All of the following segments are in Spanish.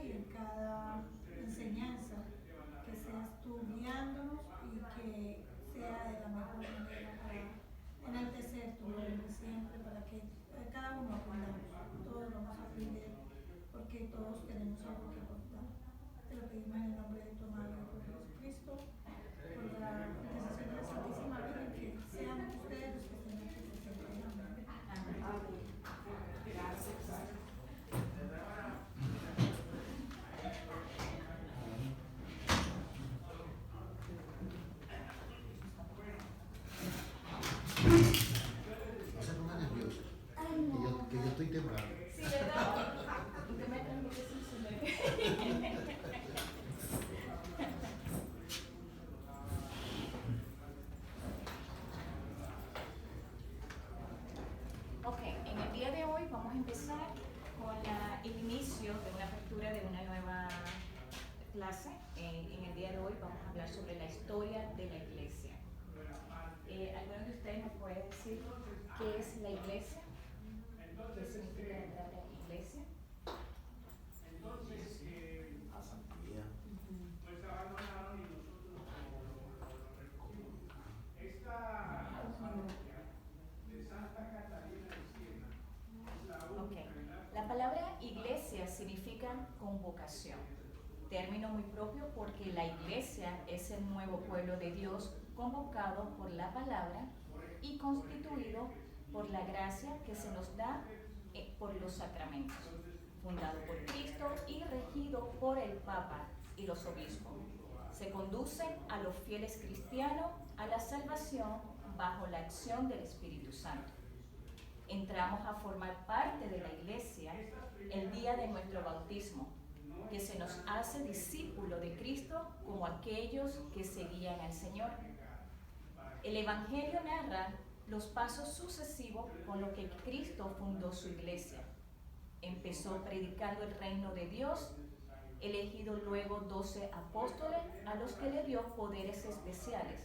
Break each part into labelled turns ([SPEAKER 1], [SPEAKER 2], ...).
[SPEAKER 1] y en cada enseñanza, que seas tú guiándonos y que sea de la mejor manera para enaltecer tu nombre siempre, para que cada uno aprendamos, todos vamos a aprender, porque todos tenemos algo que aportar. Te lo pedimos en el nombre de tu amado Hijo Jesucristo, por la intercesión de la Santísima Virgen, que sean ustedes los que estén aquí presentes. Amén. Amén. Gracias.
[SPEAKER 2] No se ponga nerviosa. Que yo estoy temblando.
[SPEAKER 3] Sí, ¿verdad? Usted me transmite su Ok, en el día de hoy vamos a empezar con el inicio de una apertura de una nueva clase. En el día de hoy vamos a hablar sobre la historia de la iglesia. ¿Alguno de ustedes me puede decir qué es la iglesia? ¿Qué significa la palabra iglesia?
[SPEAKER 2] Asamblea.
[SPEAKER 4] Pues abandonaron y nosotros lo esta parroquia de Santa Catalina de Siena es la única.
[SPEAKER 3] Okay. La palabra iglesia significa convocación, término muy propio porque la iglesia es el nuevo pueblo de Dios convocado por la palabra y constituido por la gracia que se nos da por los sacramentos, fundado por Cristo y regido por el Papa y los obispos. Se conducen a los fieles cristianos a la salvación bajo la acción del Espíritu Santo. Entramos a formar parte de la iglesia el día de nuestro bautismo, que se nos hace discípulo de Cristo como aquellos que seguían al Señor. El Evangelio narra los pasos sucesivos con los que Cristo fundó su iglesia. Empezó predicando el reino de Dios, elegido luego 12 apóstoles a los que le dio poderes especiales,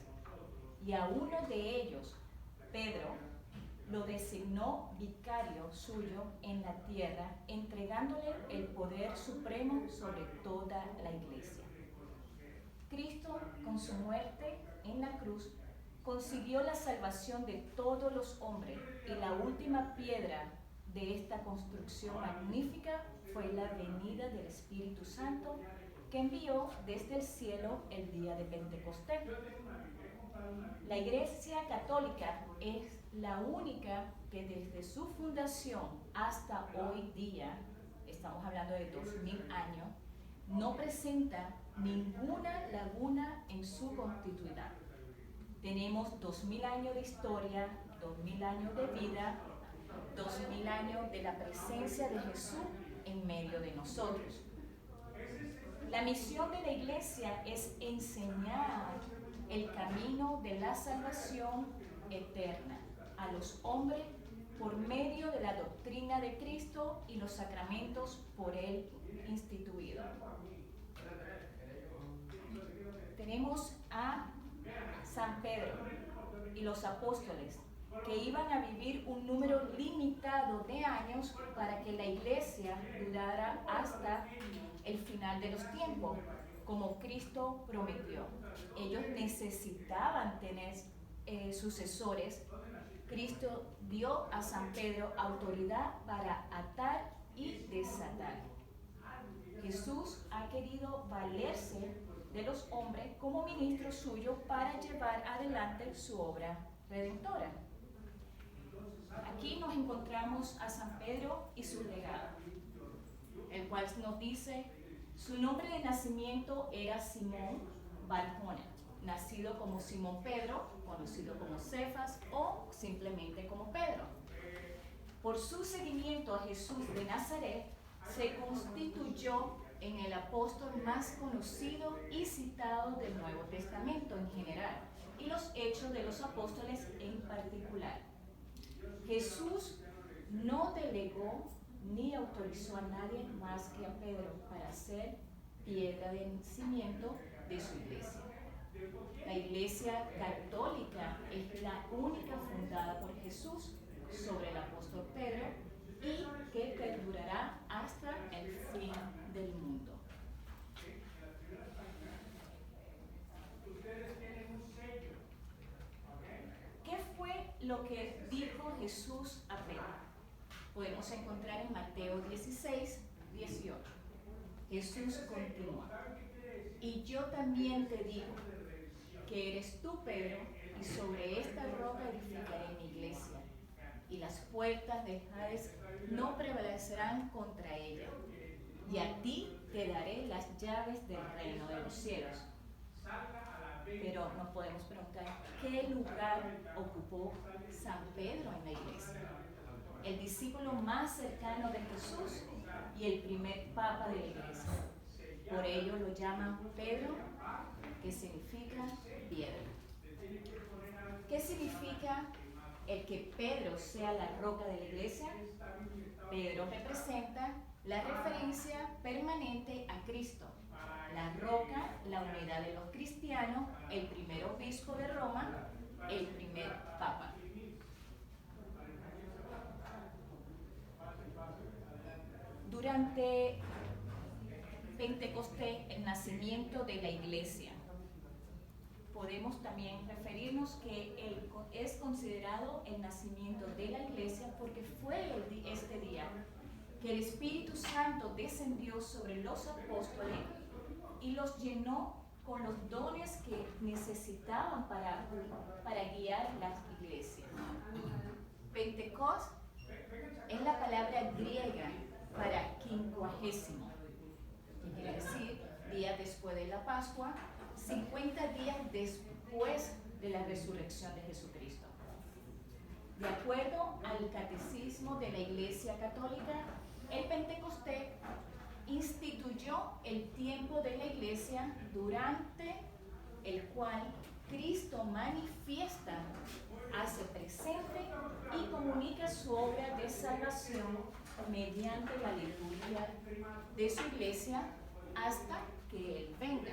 [SPEAKER 3] y a uno de ellos, Pedro, lo designó vicario suyo en la tierra, entregándole el poder supremo sobre toda la iglesia. Cristo, con su muerte en la cruz, consiguió la salvación de todos los hombres, y la última piedra de esta construcción magnífica fue la venida del Espíritu Santo que envió desde el cielo el día de Pentecostés. La Iglesia Católica es la única que desde su fundación hasta hoy día, estamos hablando de 2000 años, no presenta ninguna laguna en su constituidad. Tenemos 2000 años de historia, 2000 años de vida, 2000 años de la presencia de Jesús en medio de nosotros. La misión de la iglesia es enseñar el camino de la salvación eterna a los hombres por medio de la doctrina de Cristo y los sacramentos por él instituidos. Tenemos a San Pedro y los apóstoles, que iban a vivir un número limitado de años para que la iglesia durara hasta el final de los tiempos, como Cristo prometió. Ellos necesitaban tener sucesores. Cristo dio a San Pedro autoridad para atar y desatar. Jesús ha querido valerse de los hombres como ministro suyo para llevar adelante su obra redentora. Aquí nos encontramos a San Pedro y su legado, el cual nos dice: su nombre de nacimiento era Simón Barjona, nacido como Simón Pedro, conocido como Cefas o simplemente como Pedro. Por su seguimiento a Jesús de Nazaret, se constituyó en el apóstol más conocido y citado del Nuevo Testamento en general, y los Hechos de los Apóstoles en particular. Jesús no delegó ni autorizó a nadie más que a Pedro para ser piedra de cimiento de su iglesia. La iglesia católica es la única fundada por Jesús sobre el apóstol Pedro y que perdurará hasta el fin del mundo. lo que dijo Jesús a Pedro. Podemos encontrar en Mateo 16, 18. Jesús continúa. Y yo también te digo que eres tú, Pedro, y sobre esta roca edificaré mi iglesia, y las puertas del Hades no prevalecerán contra ella. Y a ti te daré las llaves del reino de los cielos. Pero nos podemos preguntar, ¿qué lugar ocupó San Pedro en la iglesia? El discípulo más cercano de Jesús y el primer papa de la iglesia. Por ello lo llaman Pedro, que significa piedra. ¿Qué significa el que Pedro sea la roca de la iglesia? Pedro representa la referencia permanente a Cristo. La roca, la unidad de los cristianos, el primer obispo de Roma, el primer papa. Durante Pentecostés, el nacimiento de la iglesia, podemos también referirnos que es considerado el nacimiento de la iglesia porque fue este día que el Espíritu Santo descendió sobre los apóstoles y los llenó con los dones que necesitaban para guiar las iglesias. Pentecostés es la palabra griega para quincuagésimo, que quiere decir día después de la Pascua, 50 días después de la resurrección de Jesucristo. De acuerdo al catecismo de la Iglesia Católica, el Pentecostés instituyó el tiempo de la Iglesia durante el cual Cristo manifiesta, hace presente y comunica su obra de salvación mediante la liturgia de su Iglesia hasta que Él venga.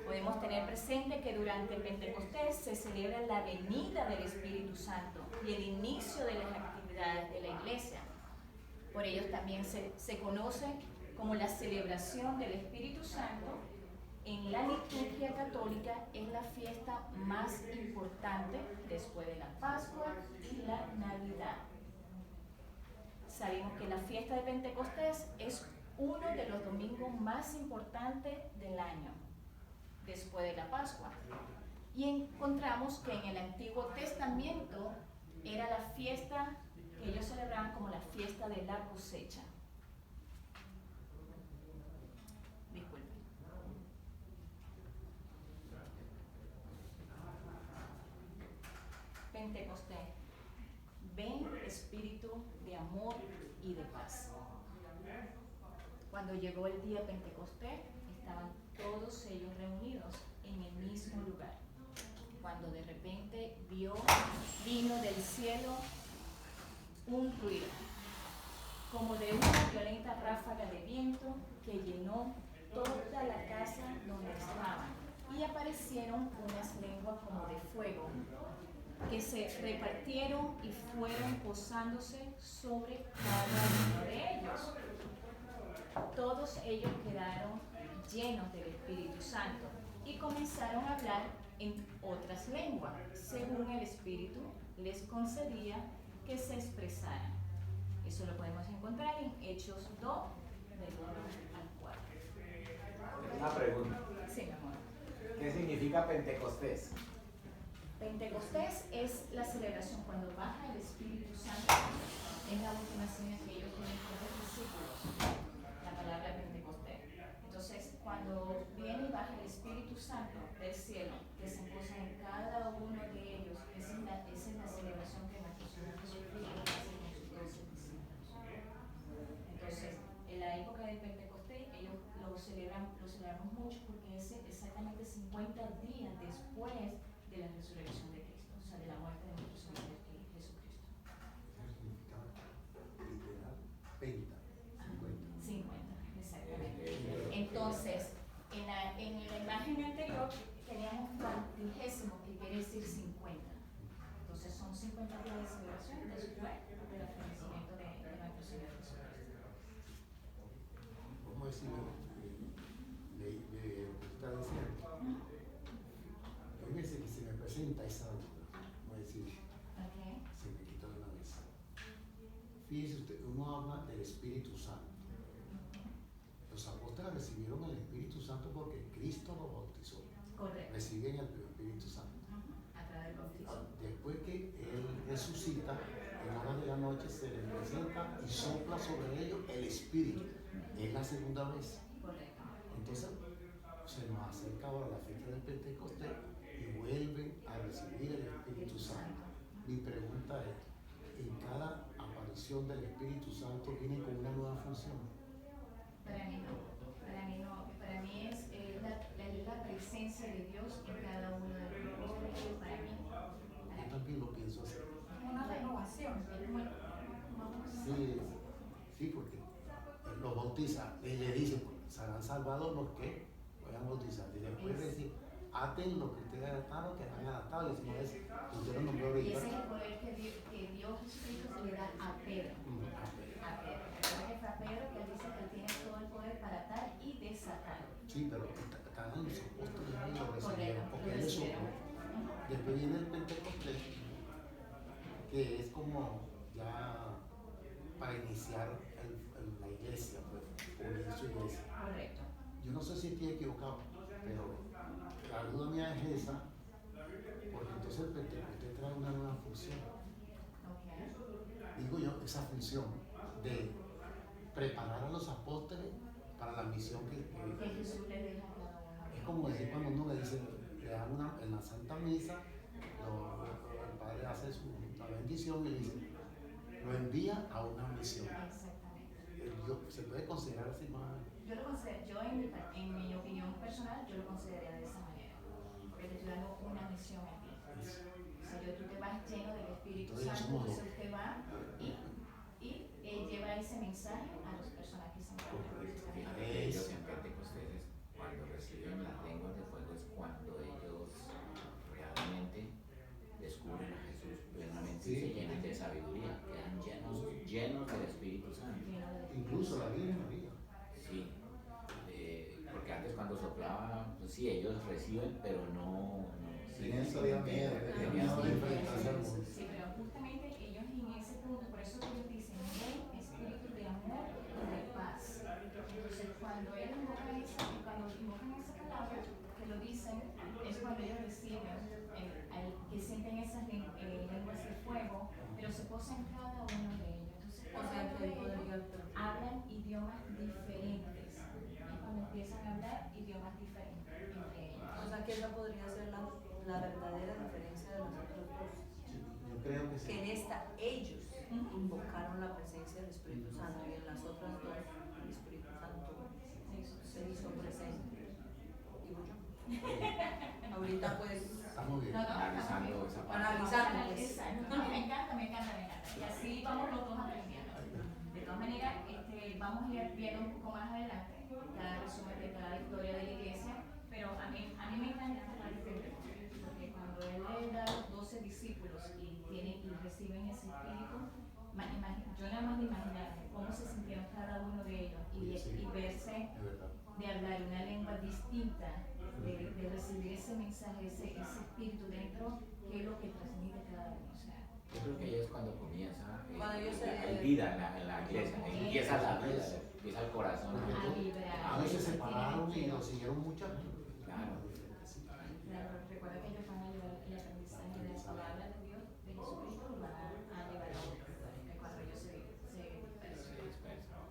[SPEAKER 3] Podemos tener presente que durante el Pentecostés se celebra la venida del Espíritu Santo y el inicio de las actividades de la Iglesia. Por ello también se conoce como la celebración del Espíritu Santo. En la liturgia católica es la fiesta más importante después de la Pascua y la Navidad. Sabemos que la fiesta de Pentecostés es uno de los domingos más importantes del año, después de la Pascua. Y encontramos que en el Antiguo Testamento era la fiesta que ellos celebraban como la fiesta de la cosecha. Disculpen. Pentecostés. Ven, espíritu de amor y de paz. Cuando llegó el día Pentecostés, estaban todos ellos reunidos en el mismo lugar. Cuando de repente vino del cielo un ruido, como de una violenta ráfaga de viento que llenó toda la casa donde estaban, y aparecieron unas lenguas como de fuego, que se repartieron y fueron posándose sobre cada uno de ellos. Todos ellos quedaron llenos del Espíritu Santo y comenzaron a hablar en otras lenguas, según el Espíritu les concedía que se expresaran. Eso lo podemos encontrar en Hechos 2, del 1 al 4.
[SPEAKER 5] Una pregunta.
[SPEAKER 3] Sí, mi amor.
[SPEAKER 5] ¿Qué significa Pentecostés?
[SPEAKER 3] Pentecostés es la celebración cuando baja el Espíritu Santo. Es la última cena que ellos tienen con los discípulos, la palabra Pentecostés. Entonces, cuando viene y baja el Espíritu Santo del cielo, que se posa en cada uno de ellos, esa es la celebración que nuestro Señor Jesucristo hace con sus 12 discípulos. Entonces, en la época del Pentecostés, ellos lo celebramos mucho porque es exactamente 50 días después de la resurrección de Cristo, o sea, de la muerte de nuestro Señor Jesucristo.
[SPEAKER 2] Eso significa literal, penta, 50.
[SPEAKER 3] 50, exactamente. Entonces, en la imagen anterior teníamos cuantigésimo, que quiere decir 50. Entonces son 50 días de celebración después del fallecimiento de nuestro Señor Jesucristo.
[SPEAKER 2] Vamos a decirlo, le está diciendo. Hay veces que se me presenta esa duda. Vamos a decir, Fíjese usted, uno habla del Espíritu Santo. Los apóstoles recibieron el Espíritu Santo porque Cristo los bautizó.
[SPEAKER 3] Correcto.
[SPEAKER 2] Reciben el Espíritu Santo.
[SPEAKER 3] A través del bautismo.
[SPEAKER 2] Después que Él resucita, en horas de la noche se les presenta y sopla sobre ellos el Espíritu. Es la segunda vez.
[SPEAKER 3] Correcto.
[SPEAKER 2] Entonces se nos acerca ahora la fecha del Pentecostés y vuelven a recibir el Espíritu Santo. Mi pregunta es, ¿en cada aparición del Espíritu Santo viene con una nueva función?
[SPEAKER 3] Para mí no. Para mí no. Para mí es la presencia de Dios en cada uno de los apóstoles. Para mí.
[SPEAKER 2] Yo también lo pienso así.
[SPEAKER 1] Una renovación.
[SPEAKER 2] Sí, sí, porque los bautiza y le dicen, serán salvados los que vayan a bautizar. Y después de decir, aten lo que ustedes ataron, que han adaptado. Y si no es, usted lo nombró
[SPEAKER 3] Y
[SPEAKER 2] ahorita.
[SPEAKER 3] ese es el poder que Dios Jesucristo se le da a Pedro. A Pedro. Recuerda que fue a Pedro que él dice que él tiene todo el poder para atar y desatar.
[SPEAKER 2] Sí, pero estaban los apóstoles ahí lo recibieron,
[SPEAKER 3] Correcto,
[SPEAKER 2] porque
[SPEAKER 3] lo
[SPEAKER 2] él les
[SPEAKER 3] recibieron.
[SPEAKER 2] sopló. Después viene el Pentecostés, que es como ya para iniciar la iglesia, pues, unir su iglesia.
[SPEAKER 3] Correcto.
[SPEAKER 2] Yo no sé si estoy equivocado, pero la duda mía es esa, porque entonces el Pentecostés trae una nueva función.
[SPEAKER 3] Okay.
[SPEAKER 2] Digo yo, esa función de preparar a los apóstoles para la misión que
[SPEAKER 3] Que Jesús le deja a cada uno.
[SPEAKER 2] es como decir cuando uno le dice, le dan en la Santa Misa, el Padre hace la bendición y le dice, lo envía a una misión.
[SPEAKER 3] Exactamente.
[SPEAKER 2] Se puede considerar así más.
[SPEAKER 3] Yo lo considero, yo en mi opinión personal, yo lo consideraría de esa manera. Porque te estoy dando una misión a ti. O sea, tú te vas lleno del Espíritu
[SPEAKER 2] Entonces,
[SPEAKER 3] Santo,
[SPEAKER 2] somos
[SPEAKER 3] entonces usted va y lleva ese mensaje a las personas que se encuentran.
[SPEAKER 5] Fíjate que ellos en Pentecostés, cuando reciben las lenguas de fuego, es cuando ellos realmente descubren a Jesús plenamente y se llenan de sabiduría, quedan llenos del Espíritu Santo.
[SPEAKER 2] Incluso la Virgen María.
[SPEAKER 5] Sí, porque antes cuando soplaba, pues sí, ellos reciben, pero no
[SPEAKER 2] Tenían todavía miedo,
[SPEAKER 5] tenían
[SPEAKER 2] miedo de
[SPEAKER 5] miedo.
[SPEAKER 2] enfrentarse al mundo.
[SPEAKER 3] Sí, pero justamente ellos en ese punto, por eso que ellos dicen, ven espíritu de amor y de paz. Entonces, cuando ellos invocan esa palabra, que lo dicen, es cuando ellos reciben, que sienten esas lenguas de fuego, pero se posan cada uno de ellos. Entonces,
[SPEAKER 6] O sea, que
[SPEAKER 3] hablan idiomas diferentes. Es cuando empiezan a hablar idiomas diferentes entre ellos.
[SPEAKER 6] O sea, que esa podría ser la verdadera diferencia de los otros dos.
[SPEAKER 2] Yo creo que
[SPEAKER 6] Que en
[SPEAKER 2] sí.
[SPEAKER 6] esta ellos invocaron la presencia del Espíritu Santo y en las otras dos el Espíritu Santo se hizo presente. Digo yo. Ahorita pues
[SPEAKER 2] Estamos bien.
[SPEAKER 5] Analizando esa parte.
[SPEAKER 6] Analizando, pues.
[SPEAKER 3] Exacto. No, me encanta. Y así vamos los dos aprendiendo. De todas maneras, vamos a ir viendo un poco más adelante cada resumen de cada historia de la iglesia, pero a mí me encanta esta parte de Pedro, porque cuando él le da a los 12 discípulos y reciben ese espíritu, yo nada más de imaginarme cómo se sintieron cada uno de ellos y verse
[SPEAKER 2] Es verdad.
[SPEAKER 3] de hablar una lengua distinta, de recibir ese mensaje, ese espíritu dentro, que es lo que transmite cada uno. O sea,
[SPEAKER 5] Yo creo que ahí es cuando comienza,
[SPEAKER 6] Cuando ellos
[SPEAKER 5] hay vida en la iglesia, empieza la vida, empieza el corazón.
[SPEAKER 3] a vibrar.
[SPEAKER 2] A veces se separaron y lo siguieron muchas.
[SPEAKER 5] Claro.
[SPEAKER 3] Claro, recuerda que ellos van a llevar el aprendizaje de la palabra de Dios, de Jesucristo, lo van a llevar a otros lugares, cuando ellos se dispersan.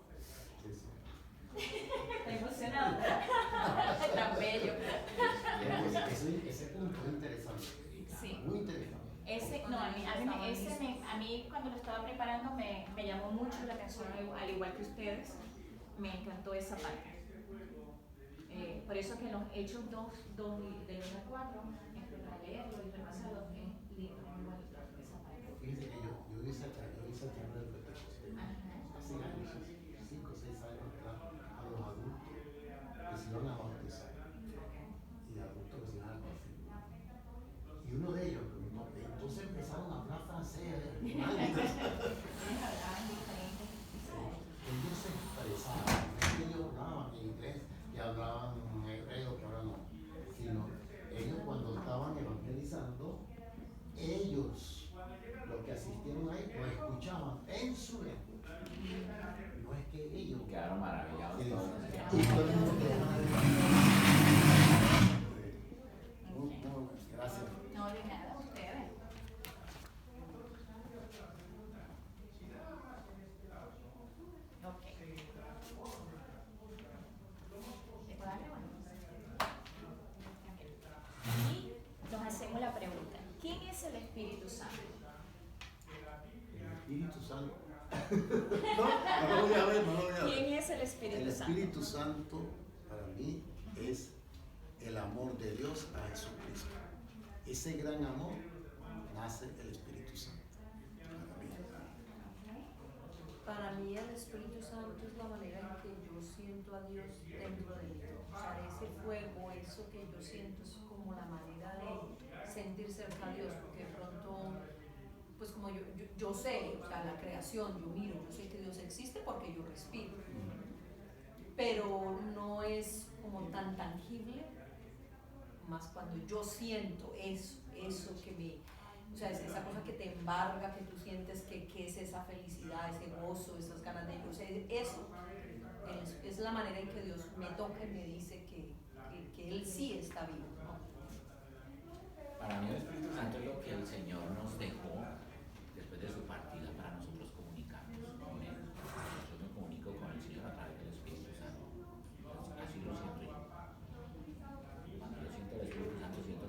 [SPEAKER 2] Sí, sí.
[SPEAKER 3] Estoy emocionada. Tan bello.
[SPEAKER 2] Ese punto es interesante.
[SPEAKER 3] Sí.
[SPEAKER 2] Muy interesante.
[SPEAKER 3] A mí cuando lo estaba preparando me llamó mucho la atención, al igual que ustedes, me encantó esa parte. Por eso que los Hechos 2 del 1 al 4, para leerlo y repasarlo, es lindo, muy bonito esa parte.
[SPEAKER 2] Fíjense que yo hice charla del Pentecostés hace años, 5 o 6 años atrás, a los adultos que se iban a bautizar y adultos que se iban a confirmar. Y uno de ellos, entonces empezaron a hablar francés, ellos se expresaban, no es que ellos hablaban en inglés y hablaban en hebreo, que ahora no, sino ellos cuando estaban evangelizando, ellos, los que asistieron ahí, lo escuchaban en su lengua. Y todo el mundo quedó gracias.
[SPEAKER 3] No, de nada, ustedes. Ok. ¿Le puedo darle mano? Y nos hacemos la pregunta, ¿quién es el Espíritu Santo?
[SPEAKER 2] El Espíritu Santo. No lo voy a ver, no lo voy a ver.
[SPEAKER 3] ¿Quién es el Espíritu
[SPEAKER 2] El
[SPEAKER 3] Santo?
[SPEAKER 2] Espíritu Santo para mí es el amor de Dios a Jesucristo. Ese gran amor nace el Espíritu Santo.
[SPEAKER 6] Para mí el Espíritu Santo es la manera en que yo siento a Dios dentro de mí. O sea, ese fuego, eso que yo siento es como la manera de sentir cerca a Dios, porque de pronto, pues como yo sé, o sea, la creación, yo miro, yo sé que Dios existe porque yo respiro, pero no es como tan tangible, más cuando yo siento eso que me... O sea, es esa cosa que te embarga, que tú sientes que es esa felicidad, ese gozo, esas ganas de... O sea, eso es la manera en que Dios me toca y me dice que Él sí está vivo, ¿no?
[SPEAKER 5] Para mí el Espíritu Santo es lo que el Señor nos dejó después de su partida para nosotros comunicarnos con Él. Yo me comunico con el Señor a través del Espíritu Santo. Así lo siento yo. Cuando yo siento el Espíritu Santo, siento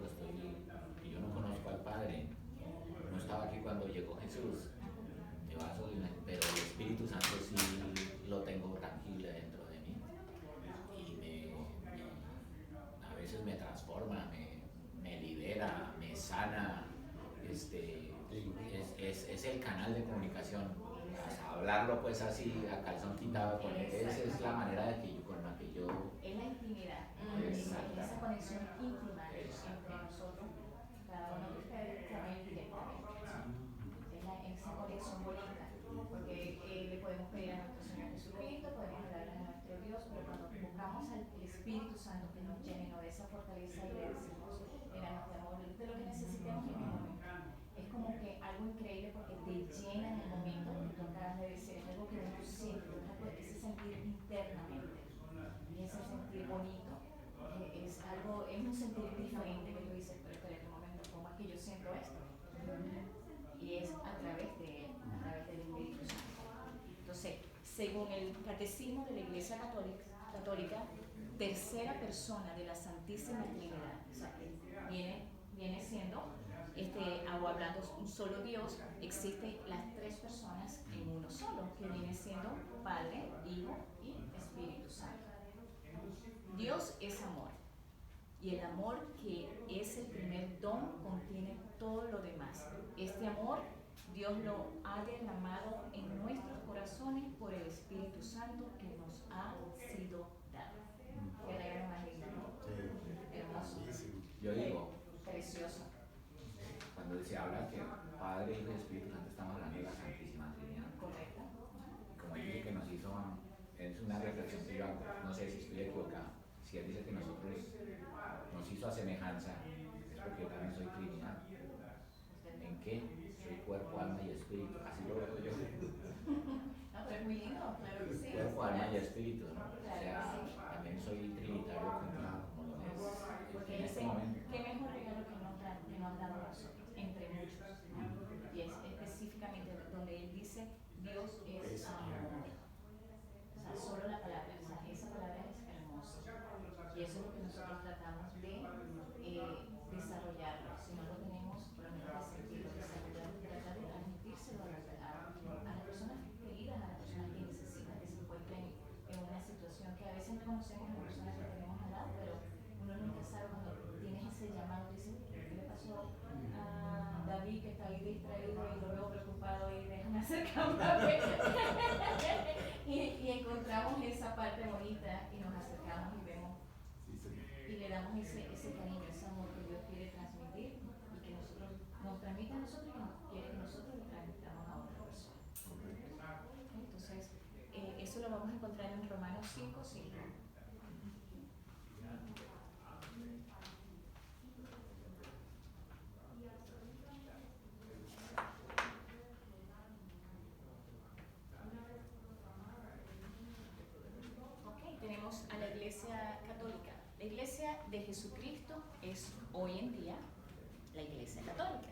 [SPEAKER 5] que yo no conozco al Padre. No estaba aquí cuando llegó Jesús. Pero el Espíritu Santo sí lo tengo tangible dentro de mí. Y a veces me transforma, me libera, me sana. Es el canal de comunicación. Hablarlo pues así a calzón quitado con él, esa es la manera con la que yo...
[SPEAKER 3] Es la intimidad, es esa conexión íntima entre nosotros, cada uno de ustedes también directamente. Es esa conexión bonita, porque le podemos pedir a nuestro Señor Jesucristo, podemos hablarle a nuestro Dios, pero cuando buscamos al Espíritu Santo que nos llene de esa fortaleza y le decimos, llénanos de amor, de lo que necesitemos en el momento. Es como que algo increíble porque te llena en el momento que tú acabas de decir, es algo que uno siente, ese sentir internamente, y ese sentir bonito, es un sentir diferente que tú dices, pero espera un momento, ¿cómo es que yo siento esto? Y es a través de él, a través del Espíritu Santo. Entonces, según el Catecismo de la Iglesia Católica, tercera persona de la Santísima Trinidad, o sea, viene siendo, o hablando un solo Dios, existen las tres personas en uno solo, que viene siendo Padre, Hijo y Espíritu Santo. Dios es amor, y el amor, que es el primer don, contiene todo lo demás. Este amor Dios lo ha derramado en nuestros corazones por el Espíritu Santo que nos ha sido dado. Qué regalo más lindo, ¿no? Hermoso.
[SPEAKER 5] Yo digo,
[SPEAKER 3] precioso.
[SPEAKER 5] Cuando se habla que Padre, Hijo y Espíritu Santo, estamos hablando de la Santísima Trinidad.
[SPEAKER 3] Correcto.
[SPEAKER 5] Como él dice que nos hizo, es una reflexión que yo hago, no sé si estoy equivocado. Si él dice que nosotros nos hizo a semejanza, es porque yo también soy Trinidad. ¿En qué? Soy cuerpo, alma y espíritu. Así lo veo yo.
[SPEAKER 3] No, pero es muy lindo, claro que sí.
[SPEAKER 5] Cuerpo, alma y espíritu, ¿no? O
[SPEAKER 3] Claro
[SPEAKER 5] sea,
[SPEAKER 3] que sí.
[SPEAKER 5] también soy trinitario como lo es
[SPEAKER 3] Porque
[SPEAKER 5] en este momento.
[SPEAKER 3] qué mejor regalo que nos han dado nosotros, entre muchos, ¿no? Y es específicamente donde él dice, Dios es amor. O sea, solo la palabra, o sea, esa palabra es hermosa. Y eso es lo que nosotros tratamos de desarrollarlo. Si no lo tenemos, por lo menos de sentirlo, desarrollarlo, tratar de transmitírselo a las personas queridas, a las personas que necesitan, que se encuentren en una situación que a veces no conocemos a la persona que tenemos al lado, pero uno nunca sabe cuando tienes ese llamado, dices, ¿qué le pasó a David que está ahí distraído y lo veo preocupado y déjame acercarme a ver? y encontramos esa parte bonita y nos acercamos y vemos y le damos ese cariño, ese amor que Dios quiere transmitir y que nosotros nos transmite a nosotros y que quiere que nosotros le transmitamos a otra persona. Entonces, eso lo vamos a encontrar en Romanos 5:5. Ok, tenemos volvemos a la Iglesia Católica. La Iglesia de Jesucristo es hoy en día la Iglesia Católica.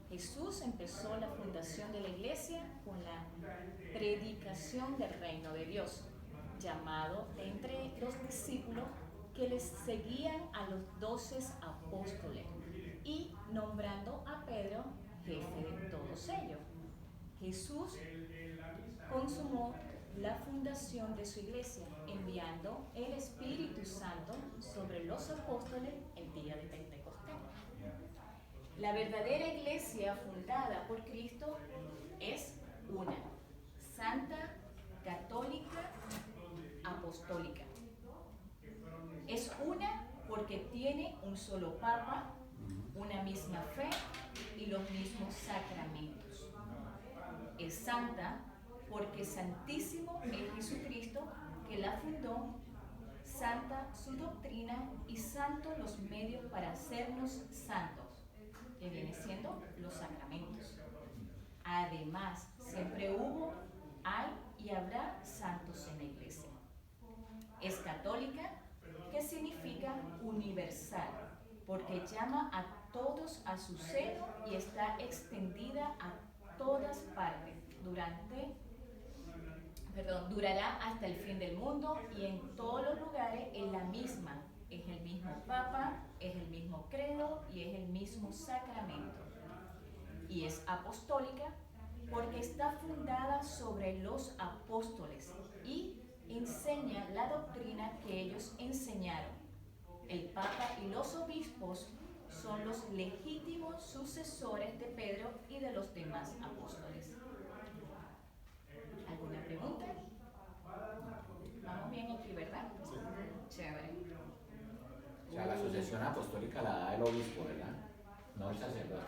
[SPEAKER 3] Jesús empezó la fundación de la Iglesia con la predicación del reino de Dios, llamado de entre los discípulos que les seguían a los 12 apóstoles y nombrando a Pedro jefe de todos ellos. Jesús consumó la fundación de su iglesia, enviando el Espíritu Santo sobre los apóstoles el día de Pentecostés. La verdadera iglesia fundada por Cristo es una, santa, católica, apostólica. Es una porque tiene un solo Papa, una misma fe y los mismos sacramentos. Es santa porque santísimo es Jesucristo que la fundó, santa su doctrina y santos los medios para hacernos santos, que viene siendo los sacramentos. Además, siempre hubo, hay y habrá santos en la iglesia. Es católica, que significa universal, porque llama a todos a su seno y está extendida a todas partes. Durará hasta el fin del mundo y en todos los lugares es la misma. Es el mismo Papa, es el mismo credo y es el mismo sacramento. Y es apostólica porque está fundada sobre los apóstoles y enseña la doctrina que ellos enseñaron. El Papa y los obispos son los legítimos sucesores de Pedro y de los demás apóstoles. ¿Alguna pregunta? Vamos bien aquí, ¿verdad? Sí. Chévere.
[SPEAKER 5] O sea, la sucesión apostólica la da el obispo, ¿verdad? No el sacerdote.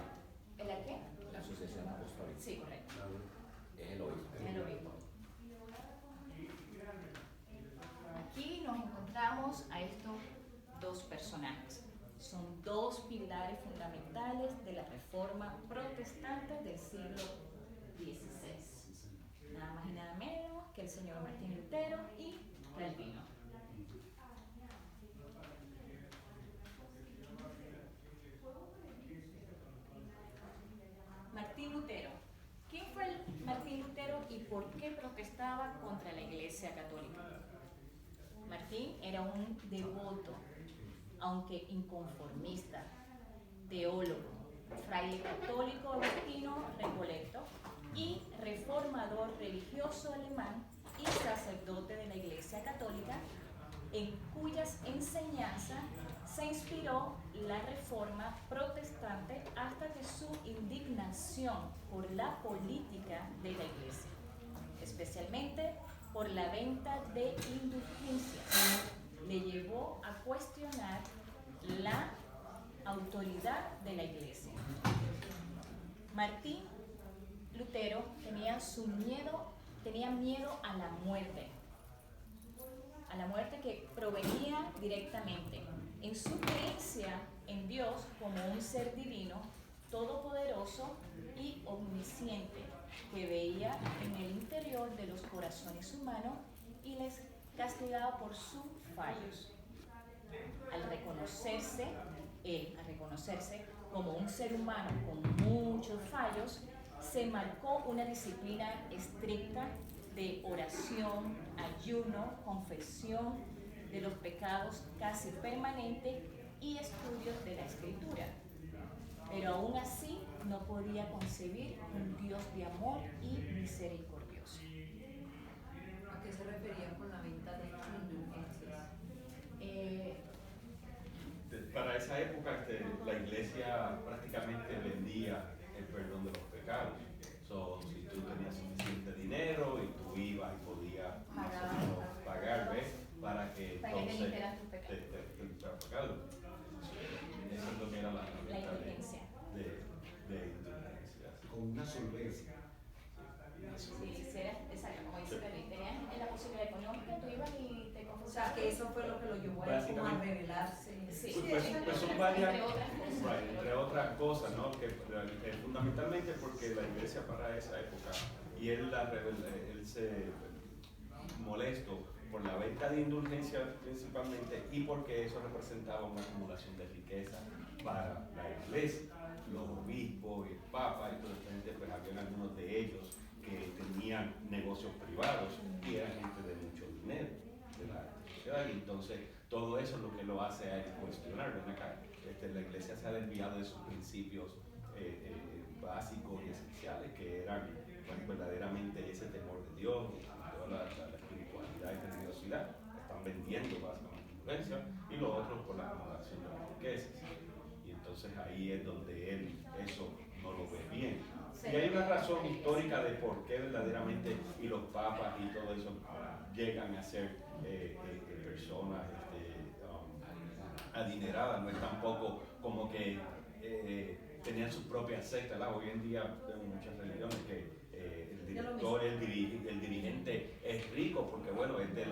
[SPEAKER 3] ¿La qué?
[SPEAKER 5] La sucesión apostólica.
[SPEAKER 3] Sí, correcto.
[SPEAKER 5] Es el obispo.
[SPEAKER 3] El obispo. Aquí nos encontramos a estos dos personajes. Son dos pilares fundamentales de la Reforma protestante del siglo XVI. Nada más y nada menos que el señor Martín Lutero y Calvino. Martín Lutero. ¿Quién fue el Martín Lutero y por qué protestaba contra la Iglesia Católica? Martín era un devoto, aunque inconformista, teólogo, fraile católico agustino recolecto y reformador religioso alemán y sacerdote de la Iglesia Católica, en cuyas enseñanzas se inspiró la Reforma protestante hasta que su indignación por la política de la Iglesia, especialmente por la venta de indulgencias, le llevó a cuestionar la autoridad de la Iglesia. Martín Lutero tenía miedo a la muerte que provenía directamente en su creencia en Dios como un ser divino, todopoderoso y omnisciente, que veía en el interior de los corazones humanos y les castigaba por sus fallos. Al reconocerse como un ser humano con muchos fallos, se marcó una disciplina estricta de oración, ayuno, confesión de los pecados casi permanente y estudios de la Escritura. Pero aún así no podía concebir un Dios de amor y misericordioso.
[SPEAKER 6] ¿A qué se refería con la venta de indulgencias?
[SPEAKER 7] Para esa época la iglesia prácticamente vendía el perdón de los pecados. Si tú tenías suficiente dinero y tú ibas y podías pagar, ¿ves? Para que entonces te limpiaran tus pecados. Eso es lo que era la
[SPEAKER 3] indulgencia.
[SPEAKER 7] De indulgencia.
[SPEAKER 2] Con una solvencia.
[SPEAKER 3] Sí, exacto, como dice David, tenías la posibilidad económica, tú ibas y te confesabas.
[SPEAKER 6] O sea, que eso fue lo que lo llevó a él como a rebelarse.
[SPEAKER 3] Sí,
[SPEAKER 7] Pues son varias,
[SPEAKER 3] entre
[SPEAKER 7] otras cosas, ¿no? Que fundamentalmente porque la iglesia para esa época, y él se molestó por la venta de indulgencias principalmente y porque eso representaba una acumulación de riqueza para la iglesia. Los obispos y el papa y toda esta gente, pues habían algunos de ellos que tenían negocios privados y eran gente de mucho dinero de la sociedad, y entonces todo eso es lo que lo hace a él cuestionar. Ven acá, la iglesia se ha desviado de sus principios básicos y esenciales, que eran pues, verdaderamente ese temor de Dios y toda la espiritualidad y religiosidad. Están vendiendo básicamente influencia, y lo otro por la acumulación de las riquezas. Y entonces ahí es donde él eso no lo ve bien. Y hay una razón histórica de por qué verdaderamente y los papas y todo eso llegan a ser personas adineradas. No es tampoco como que tenían sus propias sectas, ¿verdad? Hoy en día vemos muchas religiones que el director, el dirigente es rico porque bueno, es de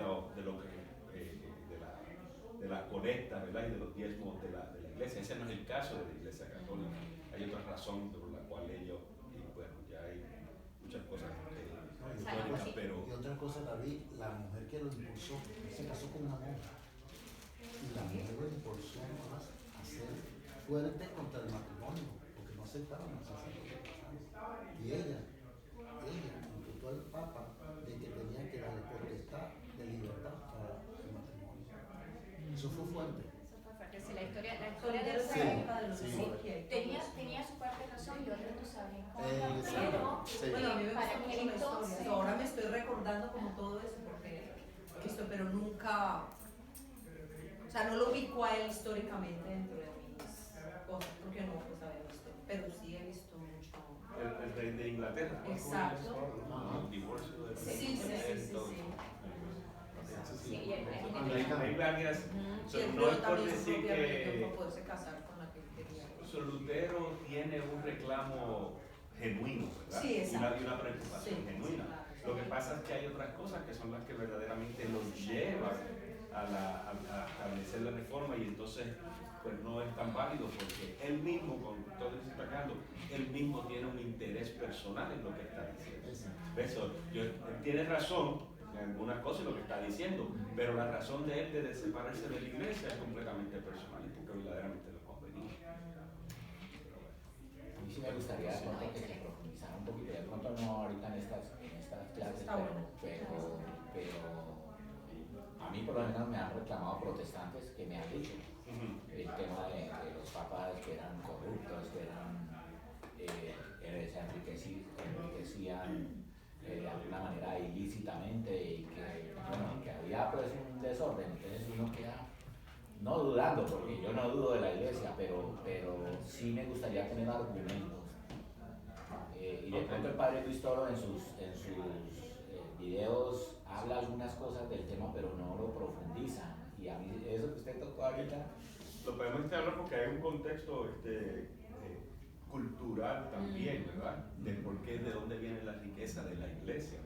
[SPEAKER 7] las colectas, ¿verdad? Y de los diezmos de la iglesia. Ese no es el caso de la iglesia católica. Hay otra razón por la cual ellos, y bueno, ya hay muchas cosas históricas, pero...
[SPEAKER 2] Y otra cosa, David, la mujer que lo impulsó, se casó con una monja. Y la mujer lo impulsó más a ser fuerte contra el matrimonio, porque no aceptaban el sacerdote. Y ella imputó al Papa de que tenía que darle potestad de libertad para el matrimonio. Eso fue fuerte.
[SPEAKER 3] Sí, la historia de esa época tenía su parte de razón y otra tú sabes.
[SPEAKER 6] Bueno, a mí me
[SPEAKER 3] para
[SPEAKER 6] gusta
[SPEAKER 3] que
[SPEAKER 6] mucho la
[SPEAKER 3] entonces...
[SPEAKER 6] historia. Ahora me estoy recordando como todo eso, pero nunca, o sea, no lo ubico a él históricamente dentro de mis cosas, porque no pues había visto, pero sí he visto mucho.
[SPEAKER 7] El rey de Inglaterra.
[SPEAKER 6] Exacto.
[SPEAKER 7] El divorcio de
[SPEAKER 6] Sí.
[SPEAKER 7] Hay varias.
[SPEAKER 6] No es por decir que no poderse casar con la que quería.
[SPEAKER 7] Lutero tiene un reclamo genuino, ¿verdad?
[SPEAKER 6] Sí, exacto.
[SPEAKER 7] Y una preocupación genuina. Lo que pasa es que hay otras cosas que son las que verdaderamente nos llevan a establecer la reforma, y entonces pues no es tan válido porque él mismo, con todo eso destacando, él mismo tiene un interés personal en lo que está diciendo. Él tiene razón en algunas cosas lo que está diciendo, pero la razón de él de separarse de la iglesia es completamente personal y porque verdaderamente lo convenía.
[SPEAKER 5] A mí sí me gustaría de pronto que se profundizara un poquito, de pronto no ahorita en estas clases, pero a mí por lo menos me han reclamado protestantes que me han dicho el tema de los papas que eran corruptos, que se enriquecían de alguna manera ilícitamente, y que había pues un desorden. Entonces uno queda no dudando, porque yo no dudo de la iglesia, pero sí me gustaría tener argumentos. Y de pronto el padre Luis Toro en sus videos habla algunas cosas del tema, pero no lo profundiza. Y a mí eso que usted tocó ahorita
[SPEAKER 7] lo podemos hablar porque hay un contexto cultural también, ¿verdad? De por qué, de dónde viene la riqueza de la iglesia.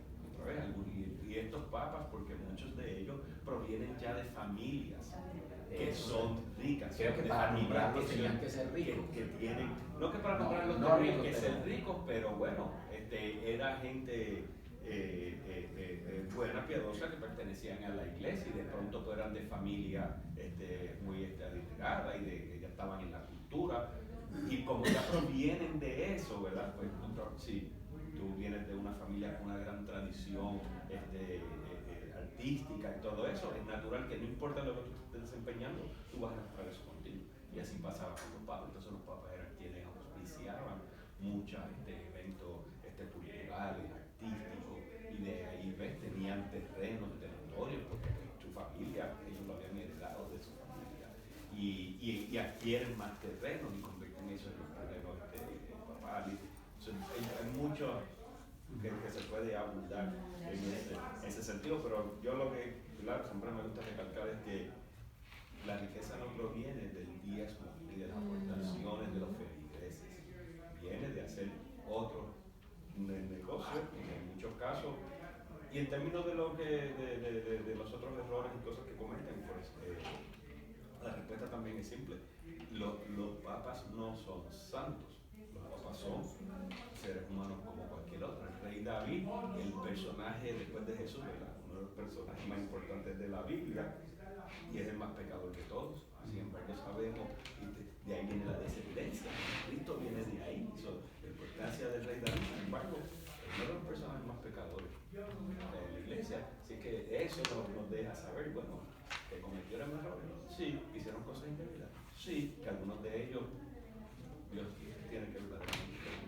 [SPEAKER 7] Y estos papas, porque muchos de ellos provienen ya de familias que son ricas.
[SPEAKER 5] Creo que para nombrarlos tenían que ser ricos.
[SPEAKER 7] Que tienen, no que para nombrarlos
[SPEAKER 5] no
[SPEAKER 7] tenían
[SPEAKER 5] ricos,
[SPEAKER 7] que ser ricos, pero bueno, era gente buena, piadosa, que pertenecían a la iglesia y de pronto pues, eran de familia muy adinerada y que ya estaban en la cultura. Y como ya provienen de eso, ¿verdad? Pues si tú vienes de una familia con una gran tradición artística y todo eso, es natural que no importa lo que tú estés desempeñando, tú vas a arrastrar eso contigo. Y así pasaba con los papas. Entonces los papas eran quienes auspiciaban muchos eventos culturales, artísticos, y de ahí ves, tenían terrenos, territorios, porque su familia, ellos lo habían heredado de su familia. Y adquieren más terrenos y convierten eso en los terrenos papales. Hay mucho que se puede abundar en ese sentido, pero yo lo que siempre me gusta recalcar es que la riqueza no proviene del diezmo y de las aportaciones de los feligreses, viene de hacer otros negocios en muchos casos. Y en términos de de los otros errores y cosas que cometen, pues la respuesta también es simple. Los papas no son santos, los papas son seres humanos como cualquier otro. El rey David, el personaje después de Jesús, ¿verdad? Uno uno de los personajes más importantes de la Biblia y es el más pecador de todos. Sin embargo, sabemos, y de ahí viene la descendencia. Cristo viene de ahí. La importancia del rey David, sin embargo, es uno de los personajes más pecadores de la iglesia. Así que eso nos deja saber, bueno, que cometieron errores. Sí, hicieron cosas indebidas. Sí, que algunos de ellos, Dios tiene que ver con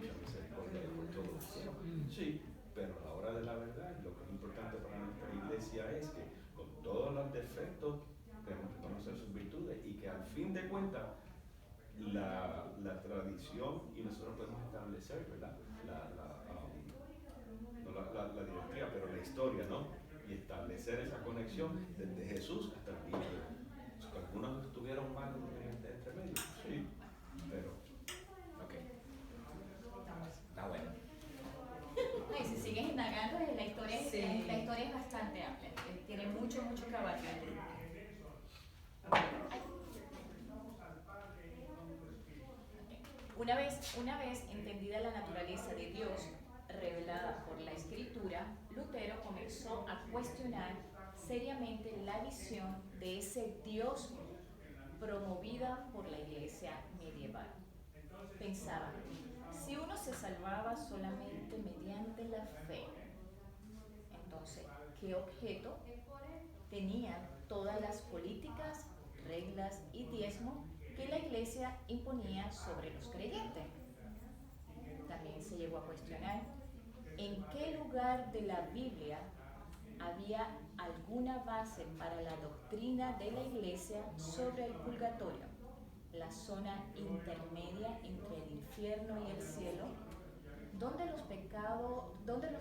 [SPEAKER 7] mucha misericordia por todo lo que hicieron. Sí, pero a la hora de la verdad, lo que es importante para nuestra iglesia es que con todos los defectos tenemos que conocer sus virtudes y que al fin de cuentas la tradición y nosotros podemos establecer, ¿verdad? No la directiva, pero la historia, ¿no? Y establecer esa conexión desde Jesús hasta el día de hoy. Algunos estuvieron mal entre medio, sí, pero
[SPEAKER 5] Ok. Está bueno.
[SPEAKER 3] No, y si sigues indagando, la historia,
[SPEAKER 6] Sí.
[SPEAKER 3] la historia es bastante amplia, tiene mucho que abarcar. Una vez entendida la naturaleza de Dios revelada por la Escritura, Lutero comenzó a cuestionar seriamente la visión de ese Dios promovida por la Iglesia medieval. Pensaba, si uno se salvaba solamente mediante la fe, entonces, ¿qué objeto tenían todas las políticas, reglas y diezmos que la Iglesia imponía sobre los creyentes? También se llegó a cuestionar en qué lugar de la Biblia había alguna base para la doctrina de la Iglesia sobre el purgatorio, la zona intermedia entre el infierno y el cielo, donde los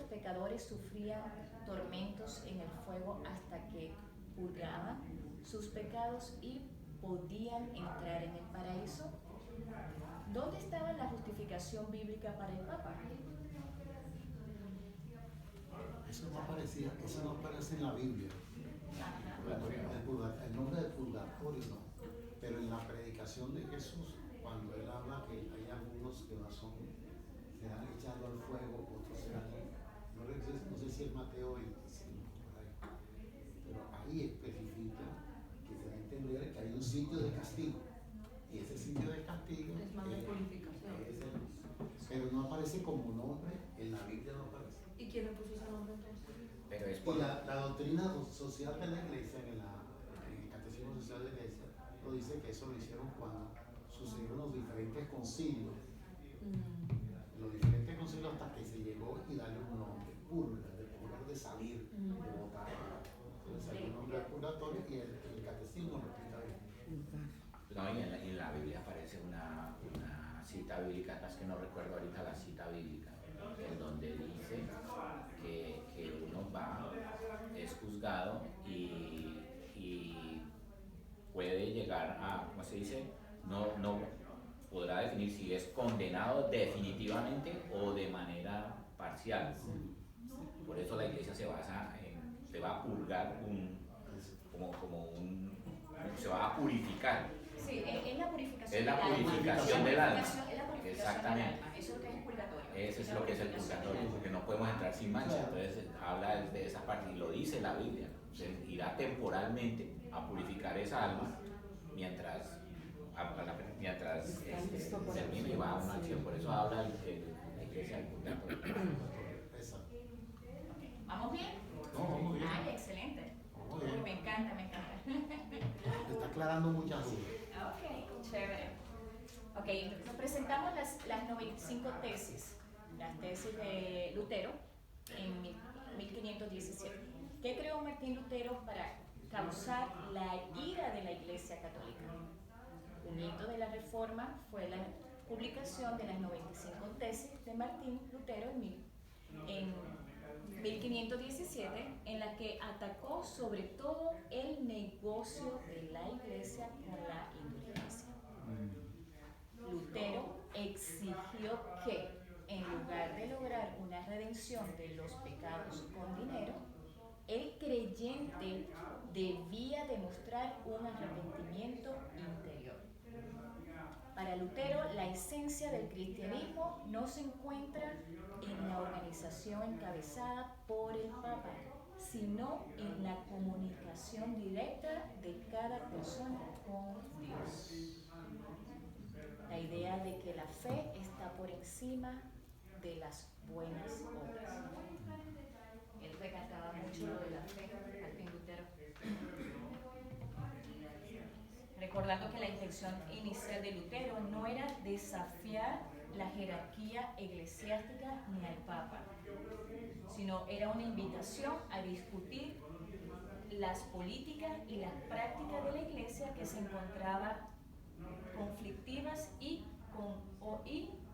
[SPEAKER 3] pecadores sufrían tormentos en el fuego hasta que purgaban sus pecados y podían entrar en el paraíso. ¿Dónde estaba la justificación bíblica para el Papa?
[SPEAKER 2] Eso no aparece en la Biblia. El nombre de purgatorio no. Pero en la predicación de Jesús, cuando él habla que hay algunos que serán echados al fuego, otros serán, no sé si es Mateo 25, por ahí, pero ahí especifica que se va a entender que hay un sitio de castigo. Y ese sitio de castigo
[SPEAKER 6] Es más de purificación.
[SPEAKER 2] pero no aparece como nombre, en la Biblia no aparece.
[SPEAKER 6] ¿Y quién le puso ese nombre entonces?
[SPEAKER 5] Pero es
[SPEAKER 2] Y
[SPEAKER 5] por...
[SPEAKER 2] la doctrina social de la iglesia, en el catecismo social de la iglesia, lo dice que eso lo hicieron cuando sucedieron los diferentes concilios. Los diferentes concilios hasta que se llegó y darle un nombre, purga, de purgar, de salir, de botar. Entonces hay un nombre de purgatorio y el catecismo lo explica bien.
[SPEAKER 5] No, y en la Biblia aparece una cita bíblica, es que no recuerdo ahorita la cita bíblica, en donde dice que uno va, es juzgado y puede llegar a, ¿cómo se dice? No podrá definir si es condenado definitivamente o de manera parcial. Por eso la iglesia se basa en, se va a purgar se va a purificar.
[SPEAKER 3] Sí, es la purificación.
[SPEAKER 5] Es la purificación del alma.
[SPEAKER 3] Es la purificación
[SPEAKER 5] Exactamente.
[SPEAKER 3] del alma. Eso es lo que es el purgatorio.
[SPEAKER 5] Eso es lo que es el purgatorio, porque no podemos entrar sin mancha. Entonces habla de esa parte y lo dice la Biblia. Se irá temporalmente a purificar esa alma mientras termine y va a una acción. Por eso habla la iglesia del purgatorio.
[SPEAKER 3] ¿Vamos bien?
[SPEAKER 2] No, vamos bien.
[SPEAKER 3] Ay, excelente.
[SPEAKER 2] Vamos bien.
[SPEAKER 3] Me encanta.
[SPEAKER 2] Está aclarando muchas dudas.
[SPEAKER 3] Ok, chévere. Ok, nos presentamos las 95 tesis, las tesis de Lutero en 1517. ¿Qué creó Martín Lutero para causar la ira de la Iglesia Católica? Un hito de la Reforma fue la publicación de las 95 tesis de Martín Lutero en 1517, en la que atacó sobre todo el negocio de la Iglesia con la indulgencia. Lutero exigió que, en lugar de lograr una redención de los pecados con dinero, el creyente debía demostrar un arrepentimiento interior. Para Lutero, la esencia del cristianismo no se encuentra en la organización encabezada por el Papa, sino en la comunicación directa de cada persona con Dios. La idea de que la fe está por encima de las buenas obras. Él recalcaba mucho lo de la fe, Martín Lutero. Recordando que la intención inicial de Lutero no era desafiar la jerarquía eclesiástica ni al Papa, sino era una invitación a discutir las políticas y las prácticas de la Iglesia que se encontraban conflictivas y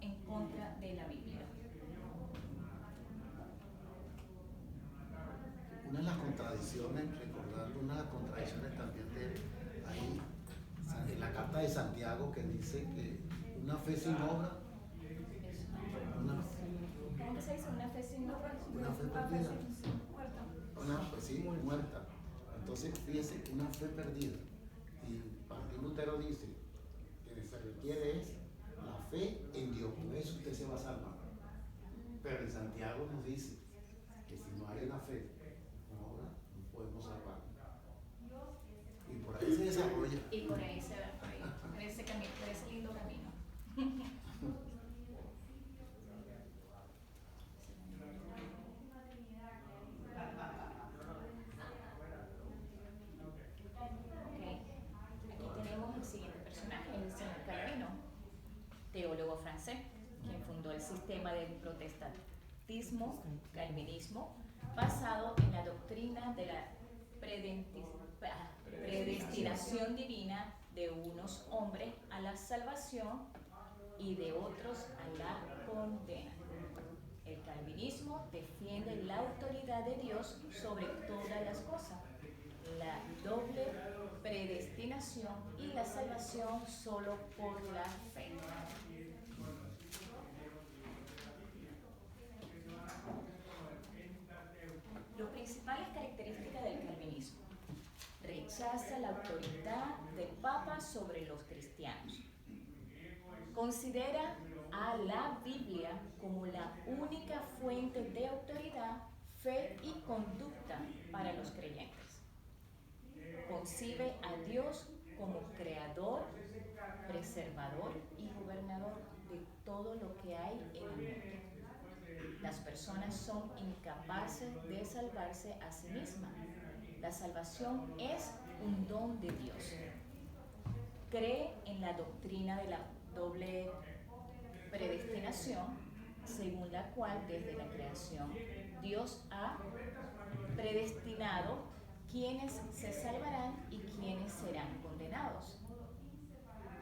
[SPEAKER 3] en contra de la Biblia.
[SPEAKER 2] Una de las contradicciones, recordando una de las contradicciones también de ahí, en la carta de Santiago, que dice que una fe sin obra,
[SPEAKER 3] ¿Cómo que se dice? Una fe sin obra.
[SPEAKER 2] una fe perdida.
[SPEAKER 1] Muerta.
[SPEAKER 2] Una fe sí, muerta. Entonces, fíjese, una fe perdida. Y Martín Lutero dice que se requiere es la fe en Dios. Con eso usted se va a salvar. Pero en Santiago nos dice que si no hay una fe con obra, no podemos salvar. Y por ahí se desarrolla.
[SPEAKER 3] Y por ahí se va, por ese camino, por ese lindo camino. Aquí tenemos el siguiente personaje, el señor Calvino, teólogo francés, quien fundó el sistema del protestantismo, calvinismo, basado en la doctrina de la predestinación divina de unos hombres a la salvación y de otros a la condena. El calvinismo defiende la autoridad de Dios sobre todas las cosas, la doble predestinación y la salvación solo por la fe. Las principales características del calvinismo: rechaza la autoridad del Papa sobre los cristianos. Considera a la Biblia como la única fuente de autoridad, fe y conducta para los creyentes. Concibe a Dios como creador, preservador y gobernador de todo lo que hay en el mundo. Las personas son incapaces de salvarse a sí mismas. La salvación es un don de Dios. Cree en la doctrina de la doble predestinación, según la cual desde la creación Dios ha predestinado quienes se salvarán y quienes serán condenados.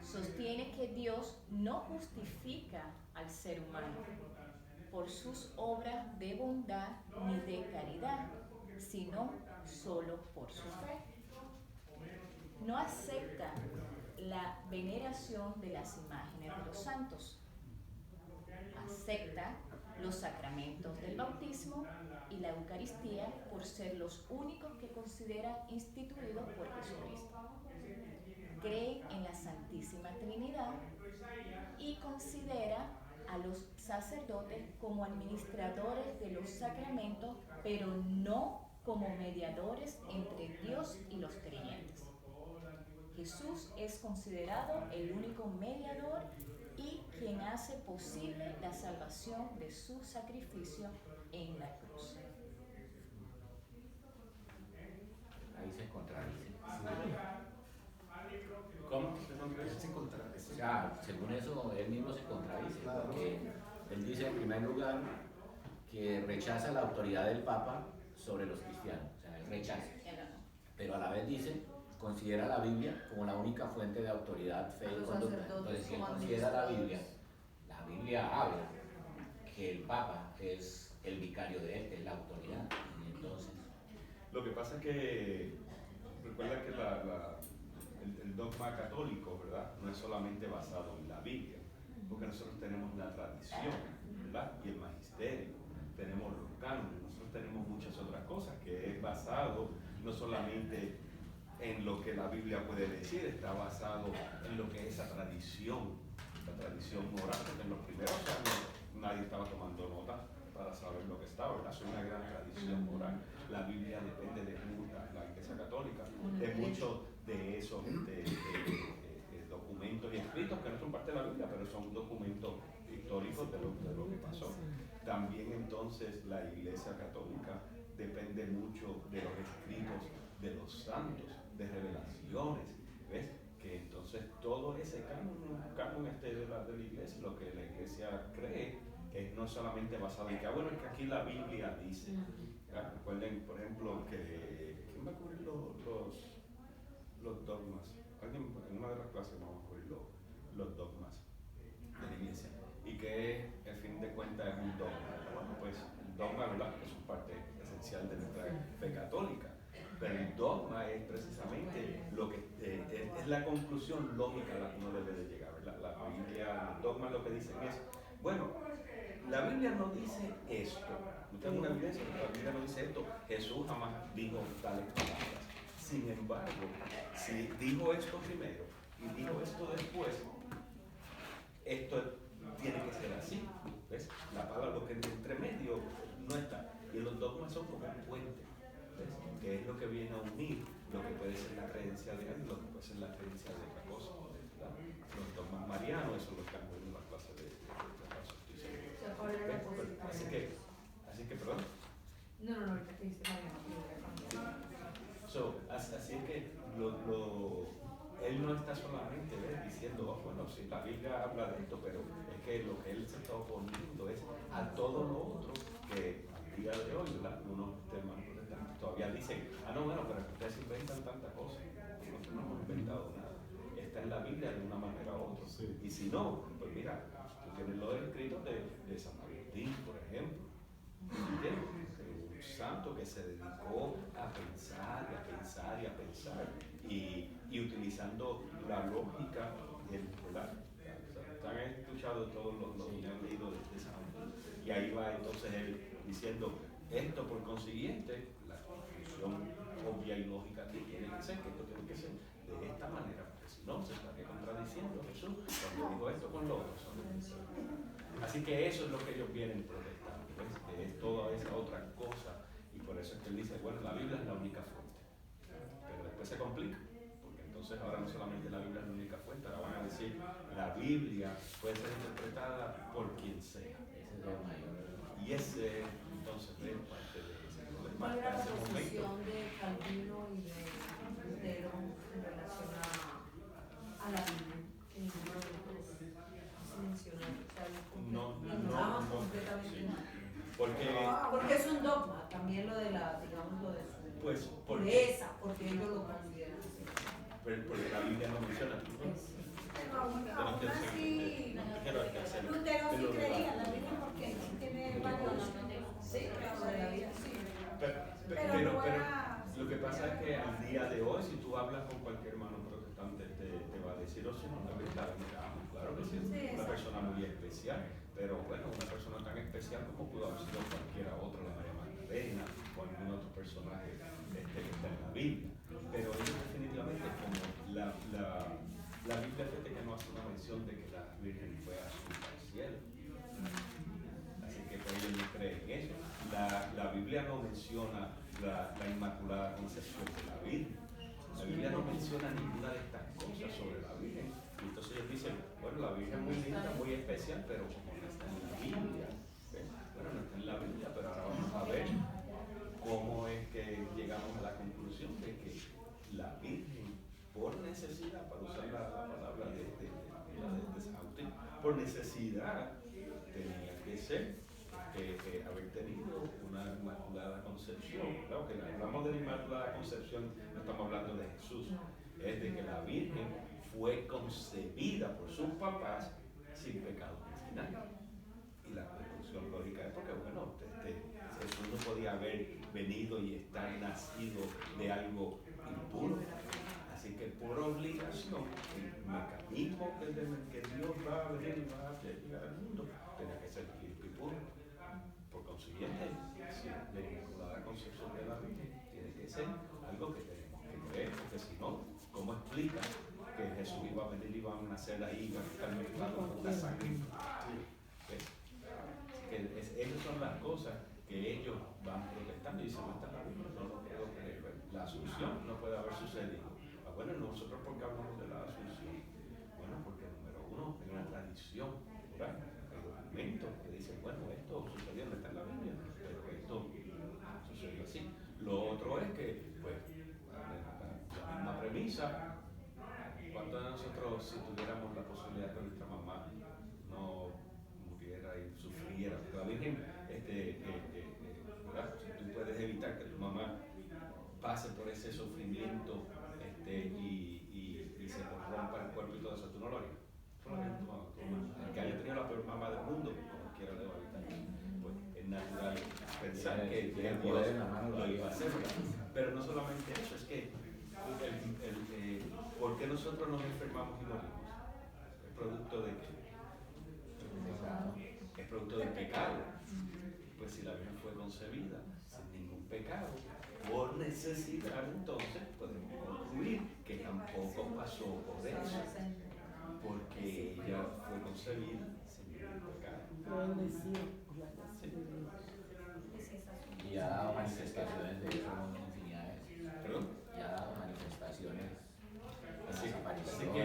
[SPEAKER 3] Sostiene que Dios no justifica al ser humano por sus obras de bondad ni de caridad, sino solo por su fe. No acepta la veneración de las imágenes de los santos. Acepta los sacramentos del bautismo y la Eucaristía por ser los únicos que considera instituidos por Jesucristo. Cree en la Santísima Trinidad y considera a los sacerdotes como administradores de los sacramentos, pero no como mediadores entre Dios y los creyentes. Jesús es considerado el único mediador y quien hace posible la salvación de su sacrificio en la cruz.
[SPEAKER 5] Ahí se contradice.
[SPEAKER 7] ¿Cómo se contradice?
[SPEAKER 2] Se contradice.
[SPEAKER 5] O sea, según eso, él mismo se contradice,
[SPEAKER 2] Claro.
[SPEAKER 5] porque él dice en primer lugar que rechaza la autoridad del Papa sobre los cristianos, o sea, él rechaza, pero a la vez dice, considera la Biblia como la única fuente de autoridad, fe y
[SPEAKER 6] Los
[SPEAKER 5] conducta.
[SPEAKER 6] sacerdotes
[SPEAKER 5] Entonces, si él
[SPEAKER 6] como
[SPEAKER 5] considera la
[SPEAKER 6] administradores.
[SPEAKER 5] Biblia habla que el Papa es el vicario de él, que es la autoridad, y entonces...
[SPEAKER 7] Lo que pasa es que recuerda que el dogma católico, ¿verdad? No es solamente basado en la Biblia, porque nosotros tenemos la tradición, ¿verdad? Y el magisterio, tenemos los cánones, nosotros tenemos muchas otras cosas que es basado no solamente en lo que la Biblia puede decir, está basado en lo que es esa tradición, la tradición oral, porque en los primeros años nadie estaba tomando nota para saber lo que está, ¿verdad? Es una gran tradición oral. La Biblia depende de la Iglesia Católica, de muchos de esos documentos y escritos que no son parte de la Biblia, pero son documentos históricos de lo que pasó. También entonces la Iglesia Católica depende mucho de los escritos de los santos, de revelaciones, ¿ves? Que entonces todo ese canon de la Iglesia, lo que la Iglesia cree, es no solamente basado en que, bueno, es que aquí la Biblia dice. ¿Ya? Recuerden, por ejemplo, ¿quién va a cubrir los dogmas? Alguien en una de las clases vamos a cubrir los dogmas de la Iglesia. ¿Y que el fin de cuentas es un dogma? Bueno, pues el dogma, ¿verdad?, es una parte esencial de nuestra fe católica. Pero el dogma es precisamente lo que es la conclusión lógica a la que uno debe de llegar, ¿verdad? La Biblia, el dogma lo que dicen es, bueno, la Biblia no dice esto. No tengo una evidencia, pero la Biblia no dice esto. Jesús jamás dijo tales palabras. Sin embargo, si dijo esto primero y dijo esto después, esto tiene que ser así. ¿Ves? La palabra, lo que entre medio no está. Y los dogmas son como un puente, ¿ves? Que es lo que viene a unir lo que puede ser la creencia de algo y lo que puede ser la creencia de otra cosa, ¿verdad? Los dogmas marianos, eso lo están viendo en la clase de la sustitución. Así que, perdón.
[SPEAKER 6] No, ahorita que dice Mariano.
[SPEAKER 7] Así es que él no está solamente diciendo, oh, bueno, sí, la Biblia habla de esto, pero es que lo que él se está oponiendo es a todo lo otro que al día de hoy, ¿verdad?, unos temas protestantes todavía dicen, no, bueno, pero ustedes inventan tantas cosas. Nosotros no hemos inventado nada. Está en la Biblia de una manera u otra. Sí. Y si no, pues mira, tú tienes los escritos de San Agustín, por ejemplo. ¿Entiendes? Un santo que se dedicó a pensar y a pensar y a pensar y utilizando la lógica, ¿verdad? Han escuchado todos los que han leído de San Agustín. Y ahí va entonces él diciendo, esto por consiguiente, la conclusión obvia y lógica que tiene que ser, que esto tiene que ser de esta manera, porque si no se estaría contradiciendo Jesús cuando dijo esto con lo otro. Así que eso es lo que ellos vienen protestando, ¿ves? Que es toda esa otra cosa, y por eso es que él dice, bueno, la Biblia es la única fuente, pero después se complica, porque entonces ahora no solamente la Biblia es la única fuente, ahora van a decir, la Biblia puede ser interpretada por quien sea.
[SPEAKER 5] Ese es lo mayor.
[SPEAKER 7] Y ese, entonces, es parte de ese problema.
[SPEAKER 6] ¿Cuál era la posición de Calvino y de Lutero en relación a la Biblia? Que ninguno de los dos se mencionó.
[SPEAKER 7] No,
[SPEAKER 6] completamente.
[SPEAKER 7] Sí.
[SPEAKER 6] Porque es un dogma, también lo de la, digamos, lo de su
[SPEAKER 7] pues,
[SPEAKER 6] pureza, porque ellos lo consideran así.
[SPEAKER 7] Porque la Biblia no menciona.
[SPEAKER 1] Pero aún así, Lutero sí creía en la Biblia porque tiene varios. Sí,
[SPEAKER 7] pero lo que pasa es que al día de hoy, si tú hablas con cualquier hermano protestante, te va a decir, oh, sí, no, la Biblia, claro que sí, es una persona muy especial, pero bueno, una persona tan especial como pudo haber sido cualquiera otra, la María Magdalena o algún otro personaje que está en la Biblia. Pero ellos definitivamente, como la Biblia fíjate que no hace una mención de que la Virgen fue asunta al cielo. Así que pues ellos no creen eso. La Biblia no menciona la Inmaculada Concepción de la Virgen. La Biblia no menciona ninguna de estas cosas sobre la Virgen. Y entonces ellos dicen, bueno, la Virgen es muy linda, muy especial, pero como no está en la Biblia, ¿ves? Bueno, no está en la Biblia, pero ahora vamos a ver cómo es que llegamos a la conclusión de que la Virgen, por necesidad, para usar la palabra de San Agustín, por necesidad tenía que ser, haber tenido una Inmaculada Concepción. Claro que hablamos de la Inmaculada Concepción, no estamos hablando de Jesús, es de que la Virgen fue concebida por sus papás sin pecado original. Y la conclusión lógica es porque, bueno, Jesús no podía haber venido y estar nacido de algo impuro. Así que por obligación, el mecanismo que Dios va a venir y va a llegar al mundo tenía que ser limpio y puro. Por consiguiente, si la Inmaculada Concepción de la Virgen tiene que ser algo que tenemos que creer, porque si no, ¿cómo explica que Jesús iba a venir y iba a nacer ahí, iba a estar mezclado con la sangre? ¿Ves? Esas son las cosas misa, ¿cuántos de nosotros, si tuviéramos la posibilidad que nuestra mamá no muriera y sufriera? Porque la Virgen, ¿verdad? Tú puedes evitar que tu mamá pase por ese sufrimiento y se corrompa el cuerpo y todo eso. ¿Tú no lo harías? ¿Tú no lo harías tu mamá? El que haya tenido la peor mamá del mundo, como quiera le va a evitar. Pues es natural pensar que Dios lo iba a hacer, ¿verdad? Pero no solamente eso, es que ¿por qué nosotros nos enfermamos y morimos? ¿Es producto de qué? Es producto del pecado. Pues si la Virgen fue concebida sin ningún pecado, por necesidad, entonces podemos concluir que tampoco pasó por eso, porque ella fue concebida sin ningún pecado.
[SPEAKER 5] Y ha dado manifestaciones de eso en infinidades.
[SPEAKER 7] ¿Perdón?
[SPEAKER 5] Y ha dado manifestaciones.
[SPEAKER 7] Así que,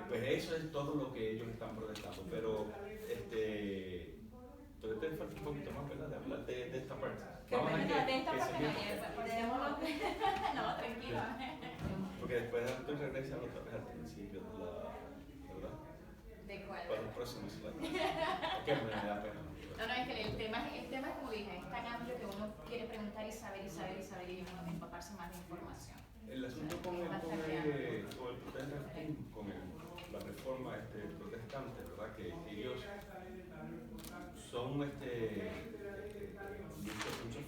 [SPEAKER 7] pues eso es todo lo que ellos están protestando. Pero, entonces te falta un poquito más, ¿verdad? De hablar de esta parte.
[SPEAKER 3] Vamos a
[SPEAKER 7] que
[SPEAKER 3] de esta parte
[SPEAKER 7] se
[SPEAKER 3] no,
[SPEAKER 7] viene.
[SPEAKER 3] no, tranquilo.
[SPEAKER 7] Porque después tú regresas otra vez al principio de la, ¿verdad?
[SPEAKER 3] ¿De cuál?
[SPEAKER 7] Para el próximo slide. Que me da pena.
[SPEAKER 3] No, es que el tema, como dije, es tan amplio que uno quiere preguntar y saber y uno empaparse más de información.
[SPEAKER 7] El asunto con la reforma protestante, ¿verdad? Que ellos son muchos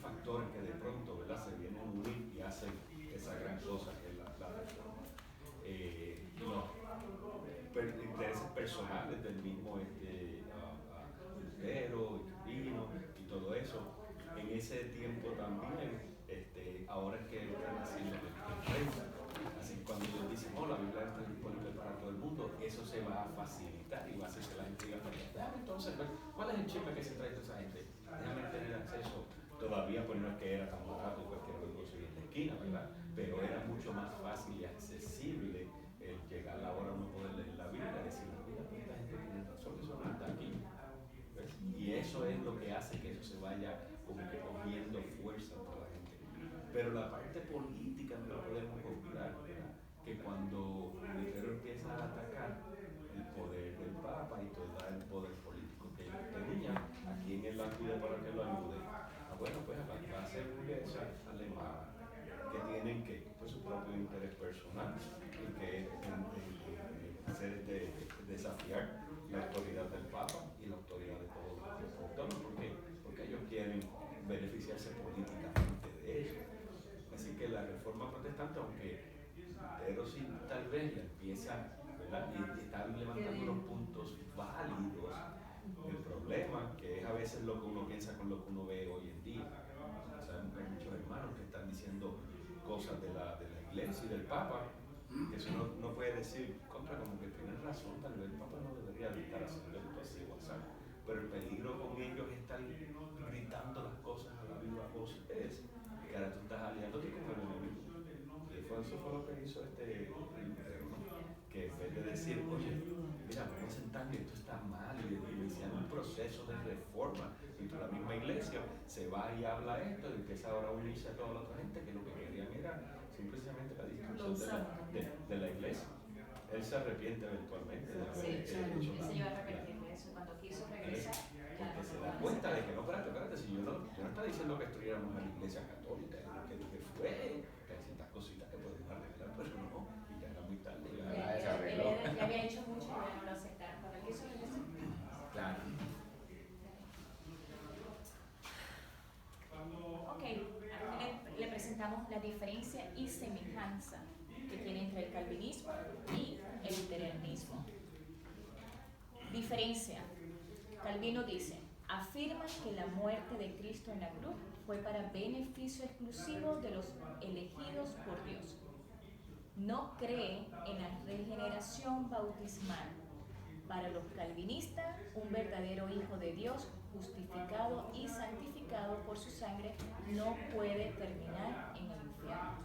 [SPEAKER 7] factores que de pronto, ¿verdad? Se vienen a unir y hacen esa gran cosa que es la reforma. Los intereses personales del mismo Lutero y Calvino y todo eso. En ese tiempo también, ahora es que están haciendo la prensa. Así que cuando ellos dicen, la Biblia está disponible para todo el mundo, eso se va a facilitar y va a hacer que la gente diga, entonces, ¿cuál es el chisme que se trae toda esa gente? Déjame tener acceso. Todavía pues no es que era tan barato y cualquier lo conseguir en la esquina, ¿verdad? Pero era mucho más fácil y accesible el llegar a la hora uno poder leer la Biblia y decir, mira, esta gente tiene razón, eso no está aquí. ¿Ves? Y eso es lo que hace que eso se vaya como que cogiendo fuerza entre la gente. Pero la parte política no la podemos olvidar, ¿verdad? Que cuando Lutero empieza a atacar el poder del Papa y todo el poder político que ellos tenían, ¿a quién él acude para que lo ayude? Bueno, pues a la clase burguesa alemana, que tienen que, pues, su propio interés personal y que hacer desafiar la autoridad del Papa y la autoridad de todos los autores. ¿Por qué? Porque ellos quieren beneficiarse políticamente de eso. Así que la reforma protestante, aunque Lutero sí tal vez ya empieza, ¿verdad? Y están levantando unos puntos válidos. El problema, que es a veces lo que uno piensa con lo que uno ve hoy en día. O sea, hay muchos hermanos que están diciendo cosas de la iglesia y del Papa, que eso no puede decir contra, como que tienen razón, tal vez el Papa no debería de estar haciendo esto así o así. Pero el peligro con ellos es estar gritando las cosas a la viva voz, es que ahora tú estás aliándote con el enemigo. Y eso fue lo que hizo que en vez de decir, oye, mira, vamos a sentarnos, esto está mal, y iniciar un proceso de reforma dentro de la misma iglesia, se va y habla esto, y empieza ahora a unirse a toda la otra gente, que lo que querían era simplemente la destrucción de la iglesia. Él se arrepiente eventualmente de haber hecho
[SPEAKER 3] se iba a arrepentir de eso cuando quiso regresar.
[SPEAKER 7] Porque se da cuenta de que no, espérate, si yo no estaba diciendo que estuviéramos a la iglesia católica, lo que dije fue que hay ciertas cositas que podemos arreglar, pero no, y ya era muy tarde.
[SPEAKER 3] Él había hecho mucho y no lo aceptaron. Cuando él quiso regresar.
[SPEAKER 5] Claro.
[SPEAKER 3] Ok, aquí le presentamos la diferencia y semejanza que tiene entre el calvinismo y el luteranismo. Diferencia. Calvino dice, afirma que la muerte de Cristo en la cruz fue para beneficio exclusivo de los elegidos por Dios. No cree en la regeneración bautismal. Para los calvinistas, un verdadero hijo de Dios, justificado y santificado por su sangre, no puede terminar en el infierno.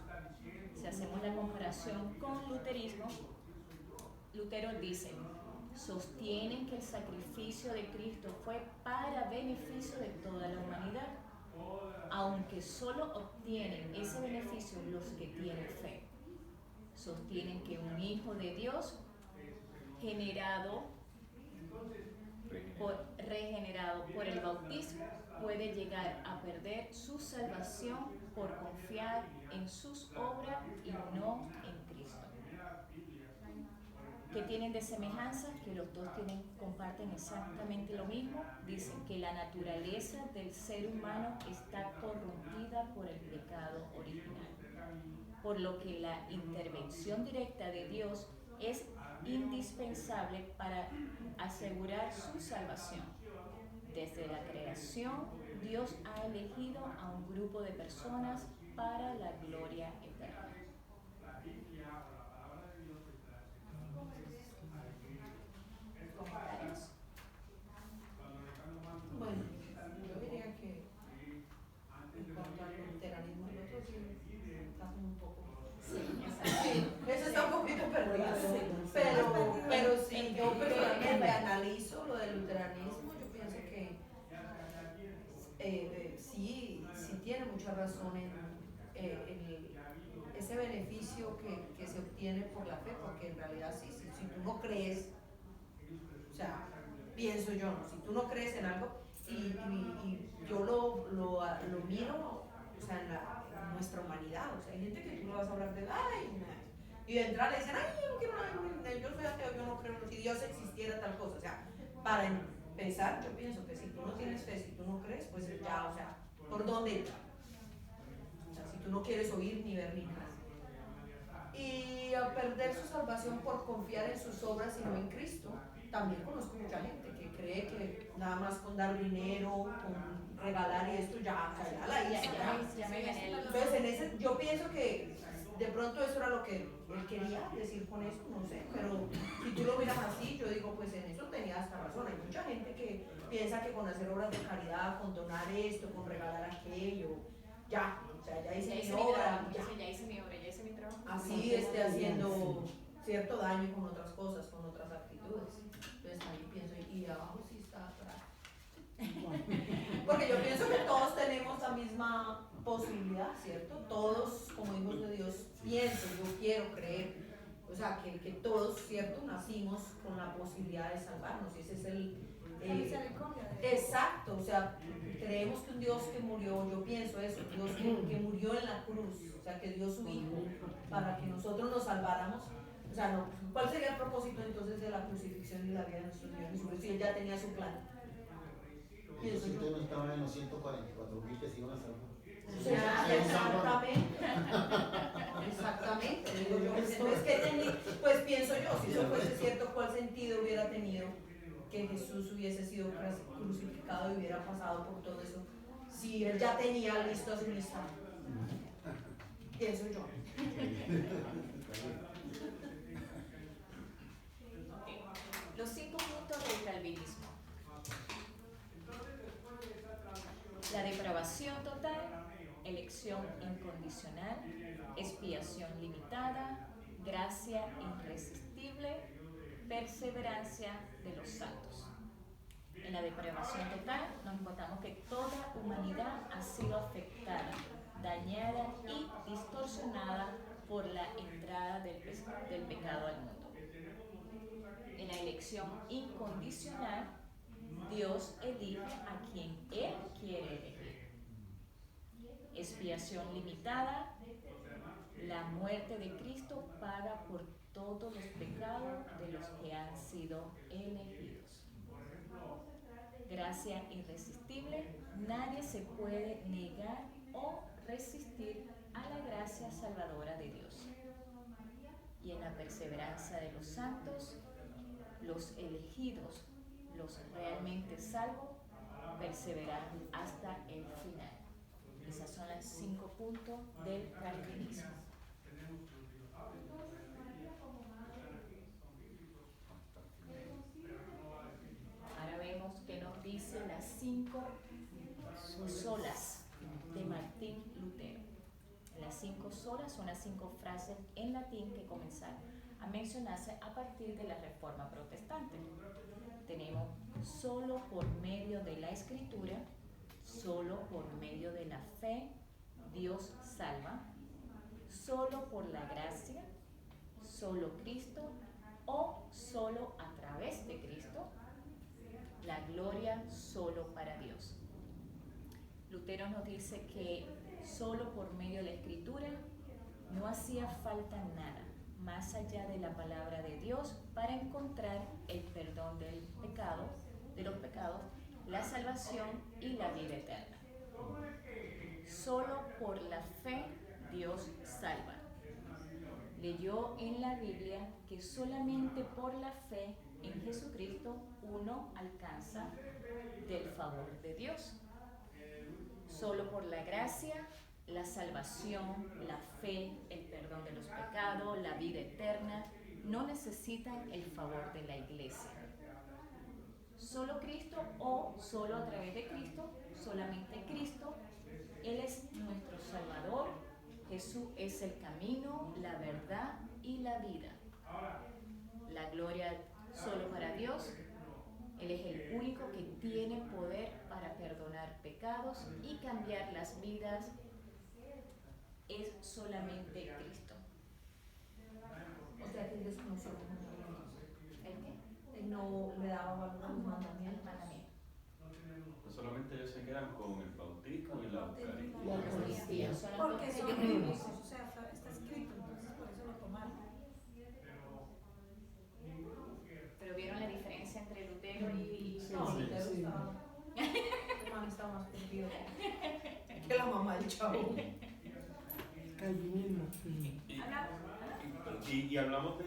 [SPEAKER 3] Si hacemos la comparación con luterismo, Lutero dice, sostienen que el sacrificio de Cristo fue para beneficio de toda la humanidad, aunque solo obtienen ese beneficio los que tienen fe. sostienen que un hijo de Dios regenerado por el bautismo puede llegar a perder su salvación por confiar en sus obras y no en Cristo. ¿Qué tienen de semejanza? Que los dos comparten exactamente lo mismo. Dicen que la naturaleza del ser humano está corrompida por el pecado original, por lo que la intervención directa de Dios es indispensable para asegurar su salvación. Desde la creación, Dios ha elegido a un grupo de personas para la gloria eterna. ¿Comentarios?
[SPEAKER 6] Bueno, yo diría que en cuanto al luteranismo, nosotros sí estamos un poco.
[SPEAKER 3] Sí, exacto.
[SPEAKER 6] Eso está un poquito perdido. Pero si yo personalmente analizo lo del luteranismo, yo pienso que sí tiene mucha razón en ese beneficio que se obtiene por la fe, porque en realidad sí, si tú no crees, o sea, pienso yo, ¿no? Si tú no crees en algo, y yo lo miro, o sea, en nuestra humanidad, o sea, hay gente que tú le vas a hablar de, y de entrada le dicen, yo no quiero nada, yo soy ateo, yo no creo, si Dios existiera tal cosa, o sea, para empezar, yo pienso que si tú no tienes fe, si tú no crees, pues ya, o sea, ¿por dónde entrar? O sea, si tú no quieres oír ni ver ni nada. Y a perder su salvación por confiar en sus obras y no en Cristo. También conozco mucha gente que cree que nada más con dar dinero, con regalar y esto ya la hice.
[SPEAKER 3] Ya me gané el...
[SPEAKER 6] Entonces, yo pienso que de pronto eso era lo que él quería decir con eso, no sé, pero si tú lo miras así, yo digo, pues en eso tenía hasta razón. Hay mucha gente que piensa que con hacer obras de caridad, con donar esto, con regalar aquello, ya, o sea, ya hice mi obra,
[SPEAKER 3] ya hice mi obra, ya hice mi trabajo.
[SPEAKER 6] así esté haciendo cierto daño con otras cosas, con otras actitudes. Entonces ahí pienso, y abajo sí está atrás. Porque yo pienso que todos tenemos la misma posibilidad, ¿cierto? Todos, como hijos de Dios, pienso, yo quiero creer, o sea, que todos, ¿cierto? Nacimos con la posibilidad de salvarnos, y ese es el... exacto, o sea, creemos que un Dios que murió, yo pienso eso, un Dios que murió en la cruz, o sea, que dio su Hijo para que nosotros nos salváramos. O sea, no, ¿cuál sería el propósito entonces de la crucifixión y la vida de nuestro Señor Jesucristo si Él ya tenía su plan?
[SPEAKER 2] Y si usted no estaba en los 144.000 que se iban a salvar.
[SPEAKER 6] Exactamente. Exactamente. Digo yo, pues pienso yo, si eso fuese cierto, ¿cuál sentido hubiera tenido que Jesús hubiese sido crucificado y hubiera pasado por todo eso si Él ya tenía listo a su lista? Pienso yo.
[SPEAKER 3] Los 5 puntos del calvinismo. La depravación total, elección incondicional, expiación limitada, gracia irresistible, perseverancia de los santos. En la depravación total nos encontramos que toda humanidad ha sido afectada, dañada y distorsionada por la entrada del pecado al mundo. En la elección incondicional, Dios elige a quien Él quiere elegir. Expiación limitada, la muerte de Cristo paga por todos los pecados de los que han sido elegidos. Gracia irresistible, nadie se puede negar o resistir a la gracia salvadora de Dios. Y en la perseverancia de los santos, los elegidos, los realmente salvos, perseveran hasta el final. Esas son las 5 puntos del calvinismo. Ahora vemos que nos dice las 5 solas de Martín Lutero. Las 5 solas son las 5 frases en latín que comenzaron a mencionarse a partir de la Reforma Protestante. Tenemos solo por medio de la Escritura, solo por medio de la fe, Dios salva, solo por la gracia, solo Cristo o solo a través de Cristo, la gloria solo para Dios. Lutero nos dice que solo por medio de la Escritura no hacía falta nada más allá de la palabra de Dios para encontrar el perdón del pecado, de los pecados, la salvación y la vida eterna. Solo por la fe Dios salva. Leyó en la Biblia que solamente por la fe en Jesucristo uno alcanza del favor de Dios. Solo por la gracia, la salvación, la fe, el perdón de los pecados, la vida eterna, no necesitan el favor de la iglesia. Solo Cristo o solo a través de Cristo, solamente Cristo. Él es nuestro Salvador. Jesús es el camino, la verdad y la vida. La gloria solo para Dios. Él es el único que tiene poder para perdonar pecados y cambiar las vidas. Es solamente Cristo.
[SPEAKER 6] O sea, que él desconoció los mandamientos.
[SPEAKER 3] ¿El qué?
[SPEAKER 6] Él no le daba valor a los
[SPEAKER 3] El
[SPEAKER 6] mandamientos.
[SPEAKER 3] mandamiento.
[SPEAKER 7] Pues solamente ellos se quedan con el bautismo y la Eucaristía.
[SPEAKER 2] La Eucaristía.
[SPEAKER 3] Son las
[SPEAKER 1] Porque
[SPEAKER 3] dos
[SPEAKER 1] son
[SPEAKER 3] cosas.
[SPEAKER 1] bíblicos, o sea, está escrito, entonces por eso lo tomaron.
[SPEAKER 3] Pero vieron la diferencia entre Lutero y...
[SPEAKER 2] Sí,
[SPEAKER 6] No,
[SPEAKER 2] sí,
[SPEAKER 6] Lutero
[SPEAKER 2] sí.
[SPEAKER 6] estaba. El man estaba más perdido que la mamá del chavo.
[SPEAKER 2] Calvinismo.
[SPEAKER 7] Y hablamos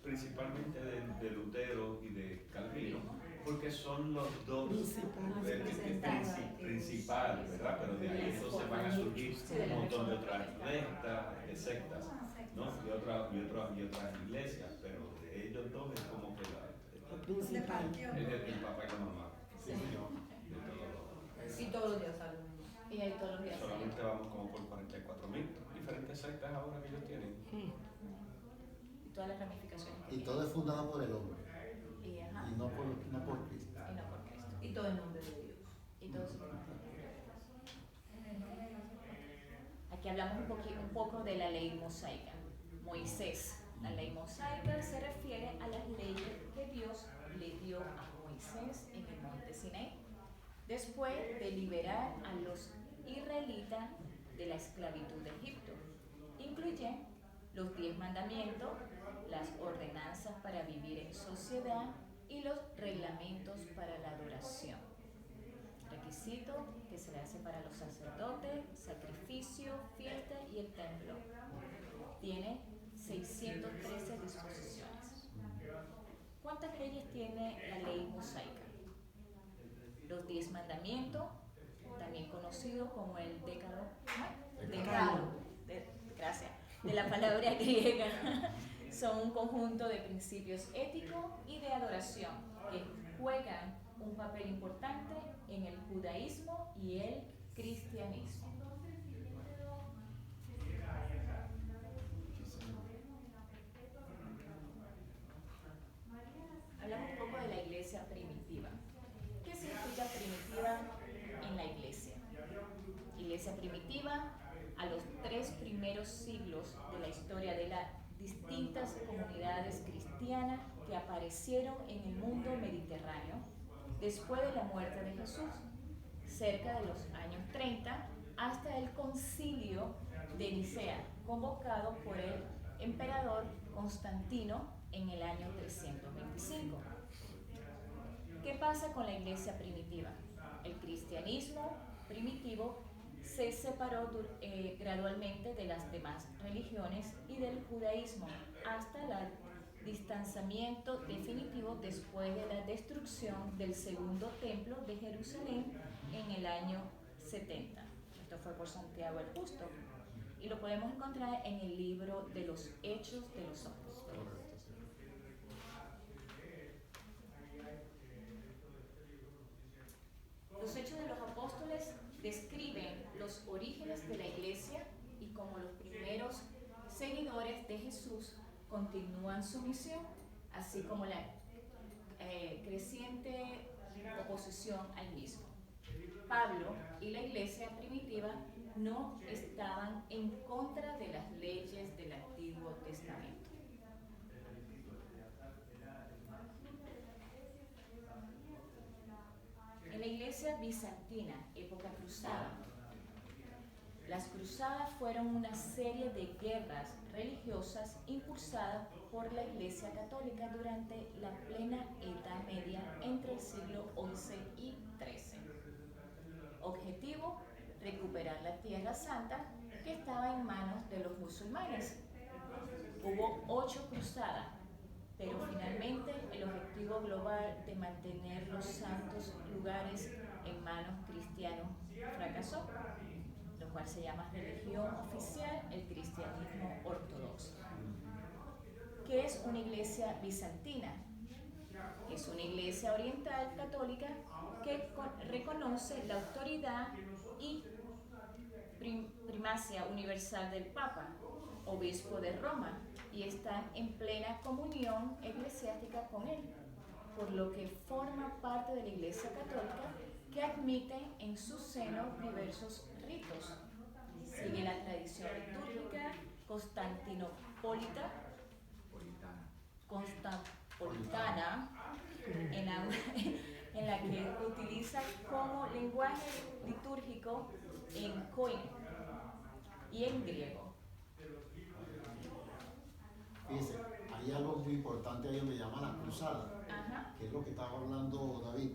[SPEAKER 7] principalmente de Lutero y de Calvino, porque son los dos principales, ¿verdad? Pero de ahí entonces van a surgir un montón de otras sectas, ¿no? Y otras iglesias, pero de ellos dos es como que
[SPEAKER 1] De partió.
[SPEAKER 7] el papá y la mamá.
[SPEAKER 3] Sí.
[SPEAKER 7] De todo.
[SPEAKER 6] Sí, todos los días salen.
[SPEAKER 3] Y ahí todos los días.
[SPEAKER 7] Solamente vamos como por 44.000 diferentes sectas ahora que ellos tienen.
[SPEAKER 3] Y todas las ramificaciones. que
[SPEAKER 2] Y
[SPEAKER 3] tiene.
[SPEAKER 2] todo es fundado por el hombre
[SPEAKER 3] Y, ajá,
[SPEAKER 2] y no por Cristo.
[SPEAKER 3] y no por Cristo.
[SPEAKER 6] Y todo en nombre de Dios.
[SPEAKER 3] Y todo eso. Aquí hablamos un poco de la ley mosaica. Moisés. La ley mosaica se refiere a las leyes que Dios le dio a Moisés en el monte Sinaí, después de liberar a los israelitas de la esclavitud de Egipto. Incluye los 10 mandamientos, las ordenanzas para vivir en sociedad y los reglamentos para la adoración. Requisito que se le hace para los sacerdotes, sacrificio, fiesta y el templo. Tiene 613 disposiciones. ¿Cuántas leyes tiene la ley mosaica? Los 10 mandamientos, también conocido como el decálogo, gracias, de la palabra griega, son un conjunto de principios éticos y de adoración que juegan un papel importante en el judaísmo y el cristianismo. Hablamos un poco de la iglesia primitiva. ¿Qué significa primitiva en la iglesia? Iglesia primitiva, a los 3 primeros siglos de la historia de las distintas comunidades cristianas que aparecieron en el mundo mediterráneo después de la muerte de Jesús, cerca de los años 30, hasta el concilio de Nicea, convocado por el emperador Constantino en el año 325. ¿Qué pasa con la iglesia primitiva? El cristianismo primitivo se separó gradualmente de las demás religiones y del judaísmo hasta el distanciamiento definitivo después de la destrucción del segundo templo de Jerusalén en el año 70. Esto fue por Santiago el Justo y lo podemos encontrar en el libro de los Hechos de los Apóstoles. Los Hechos de los Apóstoles describen los orígenes de la iglesia y cómo los primeros seguidores de Jesús continúan su misión, así como la creciente oposición al mismo. Pablo y la iglesia primitiva no estaban en contra de las leyes del Antiguo Testamento. Iglesia bizantina, época cruzada. Las cruzadas fueron una serie de guerras religiosas impulsadas por la Iglesia Católica durante la plena Edad Media entre el siglo XI y XIII. Objetivo: recuperar la Tierra Santa que estaba en manos de los musulmanes. Hubo 8 cruzadas, pero finalmente el objetivo global de mantener los santos lugares en manos cristianos fracasó, lo cual se llama religión oficial, el cristianismo ortodoxo. ¿Qué es una iglesia bizantina? Es una iglesia oriental católica que reconoce la autoridad y primacia universal del Papa, obispo de Roma, y están en plena comunión eclesiástica con él, por lo que forma parte de la Iglesia Católica, que admite en su seno diversos ritos. Sigue la tradición litúrgica constantinopolitana, en la que utiliza como lenguaje litúrgico en koine y en griego.
[SPEAKER 2] Fíjense, hay algo muy importante ahí donde llaman las cruzadas, que es lo que estaba hablando David.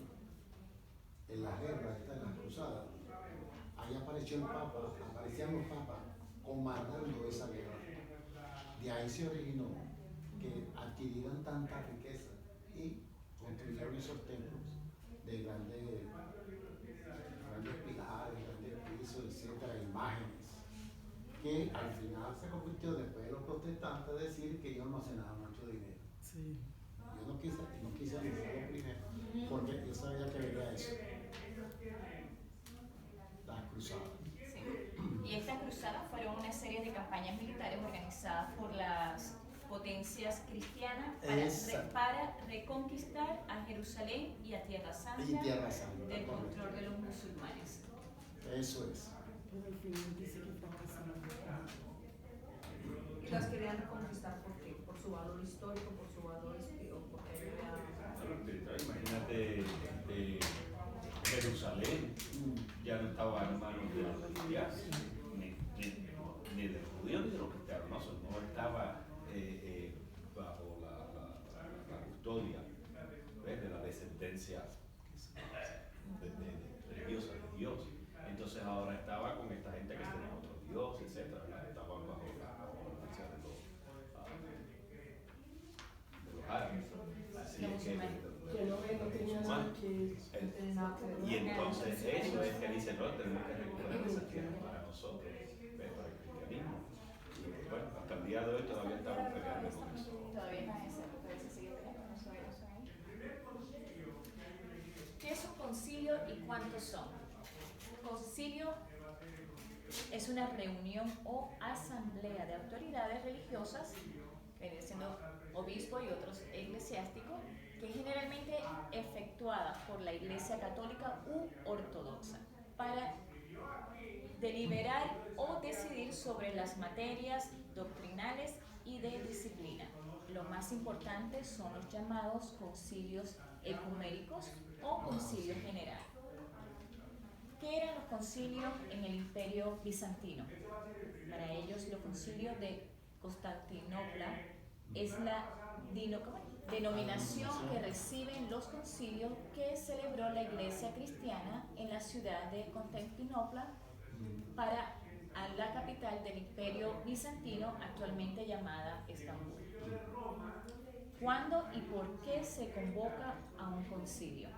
[SPEAKER 2] En la guerra, en las cruzadas, ahí aparecían los papas comandando esa guerra. De ahí se originó que adquirieran tanta riqueza y construyeron esos templos de grandes pilares, grandes pisos, etcétera, imágenes, que al final se convirtió, después de los protestantes, decir que ellos almacenaban mucho dinero.
[SPEAKER 8] Sí.
[SPEAKER 2] Yo no quise hacerlo primero, porque yo sabía que venía eso. Las cruzadas.
[SPEAKER 3] Sí. Y estas cruzadas fueron una serie de campañas militares organizadas por las potencias cristianas para reconquistar a Jerusalén y a Tierra Santa, del control de los musulmanes.
[SPEAKER 2] Eso es.
[SPEAKER 8] Pero al final dice que fracasaron.
[SPEAKER 6] Y las querían conquistar por su valor histórico, por su valor espiritual, porque
[SPEAKER 7] imagínate, Jerusalén ya no estaba en manos de los cristianos, ni de los judíos ni de los cristianos, no estaba bajo la custodia de la descendencia religiosa de Dios. Entonces ahora estaba con esta gente que tenía otro Dios, etc. Estaban bajo la influencia de los árabes. Así es
[SPEAKER 8] Que no tenía nada que
[SPEAKER 7] y entonces eso es que dice, no, tenemos que recuperar esa tierra para nosotros, para el cristianismo. Y bueno, hasta el día de hoy todavía estamos peleando con eso.
[SPEAKER 3] Todavía están en esa época, se sigue peleando con eso ahí. ¿Qué es un concilio y cuántos son? Concilio es una reunión o asamblea de autoridades religiosas, que vienen siendo obispos y otros eclesiásticos, que es generalmente efectuada por la Iglesia Católica u Ortodoxa para deliberar o decidir sobre las materias doctrinales y de disciplina. Lo más importante son los llamados concilios ecuménicos o concilio general. ¿Qué eran los concilios en el Imperio Bizantino? Para ellos, los concilios de Constantinopla es la denominación que reciben los concilios que celebró la Iglesia cristiana en la ciudad de Constantinopla para la capital del Imperio Bizantino, actualmente llamada Estambul. ¿Cuándo y por qué se convoca a un concilio?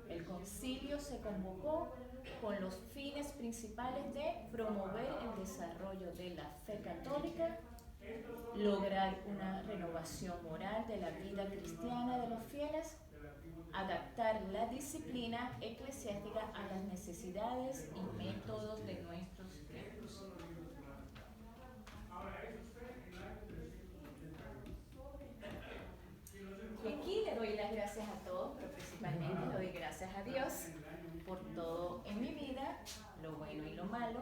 [SPEAKER 3] El concilio se convocó con los fines principales de promover el desarrollo de la fe católica, lograr una renovación moral de la vida cristiana de los fieles, adaptar la disciplina eclesiástica a las necesidades y métodos de nuestros tiempos. Y aquí le doy las gracias a todos, pero principalmente le doy gracias a Dios por todo en mi vida, lo bueno y lo malo.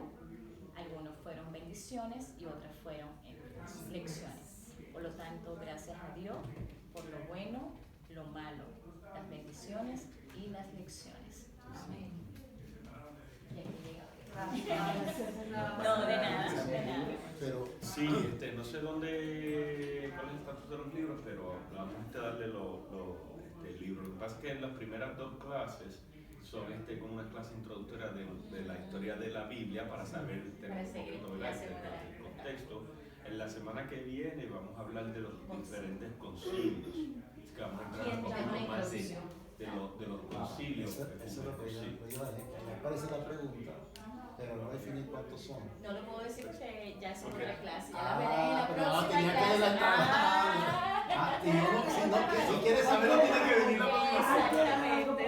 [SPEAKER 3] Algunos fueron bendiciones y otras fueron lecciones. Por lo tanto, gracias a Dios por lo bueno, lo malo, las bendiciones y las lecciones. Amén. Y aquí llega.
[SPEAKER 8] Gracias.
[SPEAKER 3] No, de nada, de nada.
[SPEAKER 2] Pero
[SPEAKER 7] Sí, no sé cuál es el estatus de los libros, pero vamos a darle los libros. Lo que pasa es que en las primeras 2 clases son como una clase introductoria de la historia de la Biblia para saber
[SPEAKER 3] Para seguir la segunda
[SPEAKER 7] el contexto. En la semana que viene vamos a hablar de los diferentes concilios. Es que vamos a entrar un poquito más de los concilios.
[SPEAKER 2] eso es lo que yo iba a decir. Me parece la pregunta, pero no definir cuántos son.
[SPEAKER 3] No lo puedo decir porque ya es
[SPEAKER 7] Ok.
[SPEAKER 3] otra clase. Ya la veré en la
[SPEAKER 2] pero no,
[SPEAKER 3] próxima
[SPEAKER 2] tenía que
[SPEAKER 3] clase.
[SPEAKER 2] adelantar. Y si quieres saberlo, tiene que venir la próxima.
[SPEAKER 3] Exactamente.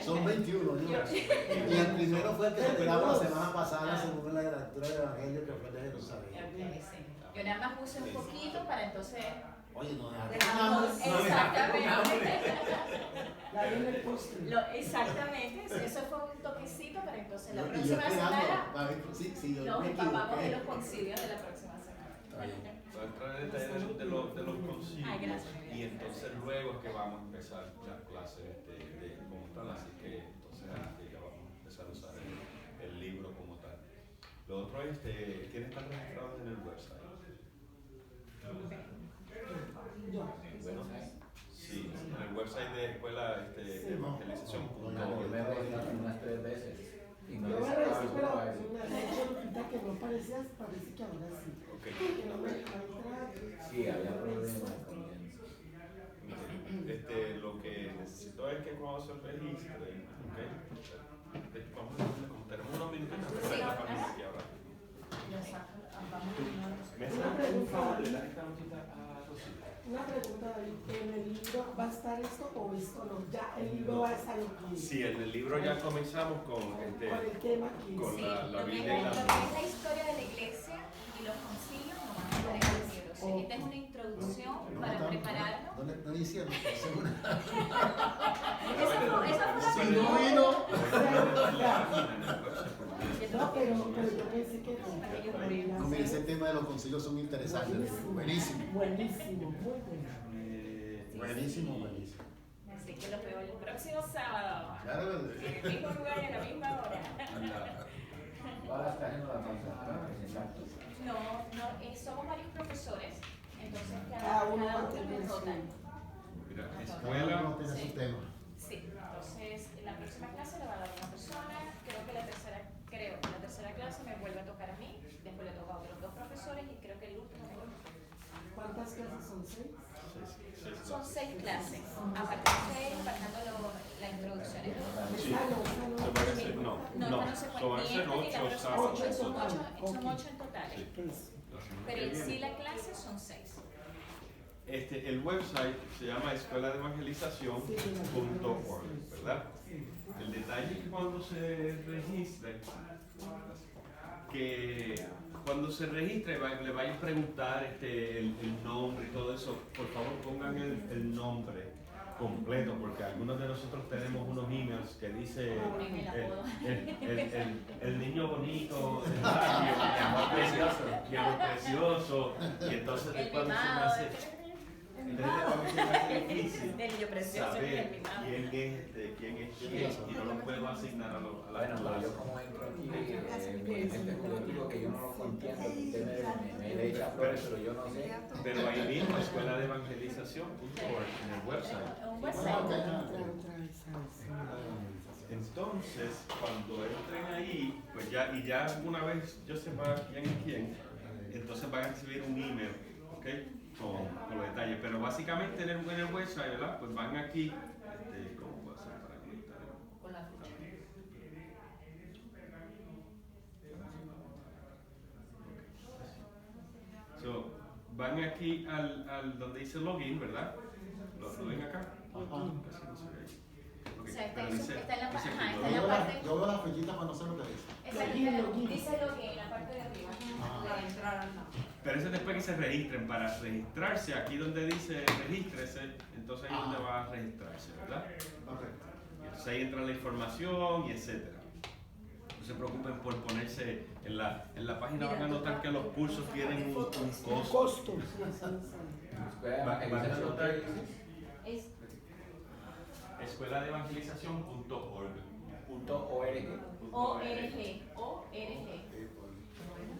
[SPEAKER 2] Son 21 libros. Y el primero fue el que terminamos la semana pasada, según la lectura del Evangelio, que fue de Jerusalén.
[SPEAKER 3] Ok, sí. Yo nada más puse un poquito para entonces.
[SPEAKER 2] Oye, no
[SPEAKER 3] Dejamos,
[SPEAKER 2] dejamos.
[SPEAKER 3] exactamente.
[SPEAKER 8] La en el postre.
[SPEAKER 3] Exactamente, eso fue un toquecito, pero entonces la
[SPEAKER 2] Y yo
[SPEAKER 3] próxima
[SPEAKER 2] esperando,
[SPEAKER 3] semana
[SPEAKER 2] a ver, sí, yo
[SPEAKER 3] nos
[SPEAKER 2] me
[SPEAKER 3] empapamos de
[SPEAKER 2] equivoqué.
[SPEAKER 3] los concilios de la próxima semana.
[SPEAKER 2] Está bien.
[SPEAKER 7] Voy a entrar en detalle de los concilios.
[SPEAKER 3] Ay, gracias.
[SPEAKER 7] Y entonces luego es que vamos a empezar las clases de como tal, así que entonces ya vamos a empezar a usar el libro como tal. Lo otro es, ¿quiénes están registrados en el website?
[SPEAKER 8] Yo.
[SPEAKER 7] Bueno, sí, en el website de escuela evangelización.
[SPEAKER 2] No,
[SPEAKER 5] No, yo me he registrado unas 3 veces y no
[SPEAKER 8] Yo
[SPEAKER 5] les
[SPEAKER 8] me
[SPEAKER 5] he
[SPEAKER 8] registré, pero
[SPEAKER 5] dado eso.
[SPEAKER 8] una leche Lupita que no parecía, parece que ahora sí.
[SPEAKER 7] Ok.
[SPEAKER 8] Que no me dejaba entrar.
[SPEAKER 5] Sí, había problemas con eso.
[SPEAKER 7] Lo que necesito es que cuando se registre, ¿ok? Vamos a ver, como tenemos unos minutos para ver la página aquí ahora. ¿Me haces un favor? ¿Le das esta notita a Rosita?
[SPEAKER 8] Una pregunta, David, ¿en el libro va a estar esto o esto no? Ya el libro va a estar aquí.
[SPEAKER 7] Sí, en el libro ya comenzamos con
[SPEAKER 8] Con el tema aquí.
[SPEAKER 7] con
[SPEAKER 3] Sí,
[SPEAKER 7] la
[SPEAKER 3] lo que
[SPEAKER 7] Biblia y
[SPEAKER 3] es
[SPEAKER 7] la
[SPEAKER 3] la historia de la iglesia y los concilios no van a estar en el libro. Sí, esta es una introducción para prepararnos.
[SPEAKER 2] No hicieron, seguro.
[SPEAKER 3] Esa fue la
[SPEAKER 2] Si no vino.
[SPEAKER 8] No, pero yo pensé que no.
[SPEAKER 2] No, mira, ese tema de los concilios son interesantes. Buenísimo.
[SPEAKER 8] Buenísimo, muy bueno.
[SPEAKER 2] Buenísimo, buenísimo.
[SPEAKER 3] Así que lo veo el próximo sábado.
[SPEAKER 2] Claro,
[SPEAKER 3] En el mismo lugar y a la misma hora.
[SPEAKER 5] Ahora está haciendo la próxima para presentar.
[SPEAKER 3] No, somos varios profesores, entonces
[SPEAKER 8] Cada
[SPEAKER 3] cada
[SPEAKER 8] uno
[SPEAKER 3] uno
[SPEAKER 8] va a tener
[SPEAKER 3] nos
[SPEAKER 8] su-
[SPEAKER 3] rotan.
[SPEAKER 7] Mira,
[SPEAKER 2] cada
[SPEAKER 7] escuela.
[SPEAKER 2] uno tiene su tema.
[SPEAKER 3] Sí, entonces la próxima clase la va a dar una persona, creo que la tercera clase me vuelve a tocar a mí, después le toca a otros 2 profesores y creo que el último me toca.
[SPEAKER 8] ¿Cuántas clases son? 6.
[SPEAKER 3] Son 6 clases, aparte de 6, pasando la introducción.
[SPEAKER 7] Sí. Se van a hacer, no,
[SPEAKER 3] No se
[SPEAKER 7] so van a ser 8
[SPEAKER 3] 8
[SPEAKER 7] sábados.
[SPEAKER 3] son 8
[SPEAKER 8] Ok.
[SPEAKER 3] en total,
[SPEAKER 7] Sí. La semana
[SPEAKER 3] pero
[SPEAKER 7] que
[SPEAKER 3] en sí
[SPEAKER 7] viene.
[SPEAKER 3] la clase son 6.
[SPEAKER 7] El website se llama escueladeevangelización.org, ¿verdad? El detalle es que cuando se registre, le vayan a preguntar el nombre y todo eso, por favor pongan el nombre completo, porque algunos de nosotros tenemos unos emails que dice el niño bonito, el barrio, mi amor precioso, y entonces
[SPEAKER 3] El
[SPEAKER 7] después se me
[SPEAKER 3] mimado.
[SPEAKER 7] hace difícil
[SPEAKER 3] Del niño precioso y el
[SPEAKER 7] saber
[SPEAKER 3] mimado.
[SPEAKER 7] quién es quién, y no lo puedo asignar a la
[SPEAKER 5] Bueno, pero yo como entro aquí, yo digo que yo no lo entiendo, que usted me echa flores, pero yo no sé.
[SPEAKER 7] Pero ahí mismo, escuela de evangelización.org, en el website.
[SPEAKER 3] Un website.
[SPEAKER 7] Entonces, cuando entren ahí, pues ya una vez yo sepa quién es quién, entonces van a recibir un email, ¿ok? Con los detalles. Pero básicamente en el website, ¿verdad? Pues van aquí, ¿cómo puedo hacer para conectar?
[SPEAKER 6] Con la flecha.
[SPEAKER 7] So, van aquí al donde dice login, ¿verdad? ¿Lo ven acá? Casi no se ve ahí.
[SPEAKER 3] O
[SPEAKER 7] Ok,
[SPEAKER 3] sea, está
[SPEAKER 7] pero
[SPEAKER 3] en
[SPEAKER 7] dice
[SPEAKER 3] la
[SPEAKER 7] aquí,
[SPEAKER 3] está
[SPEAKER 2] Yo
[SPEAKER 3] en la
[SPEAKER 2] veo
[SPEAKER 3] parte.
[SPEAKER 2] yo veo la flechita para no sé lo que dice.
[SPEAKER 3] Dice login en la parte de arriba.
[SPEAKER 6] Para entrar al mapa.
[SPEAKER 7] Pero eso es después que se registren. Para registrarse, aquí donde dice regístrese, entonces ahí es donde va a registrarse, ¿verdad?
[SPEAKER 2] Correcto.
[SPEAKER 7] Y entonces ahí entra la información y etcétera. No se preocupen por ponerse en la página, van a notar que los cursos tienen un costo.
[SPEAKER 8] Costo. Sí, sí, sí.
[SPEAKER 5] Escuela de
[SPEAKER 7] Van a
[SPEAKER 5] evangelización,
[SPEAKER 7] notar
[SPEAKER 3] Es
[SPEAKER 7] escueladeevangelización.org.
[SPEAKER 3] ORG.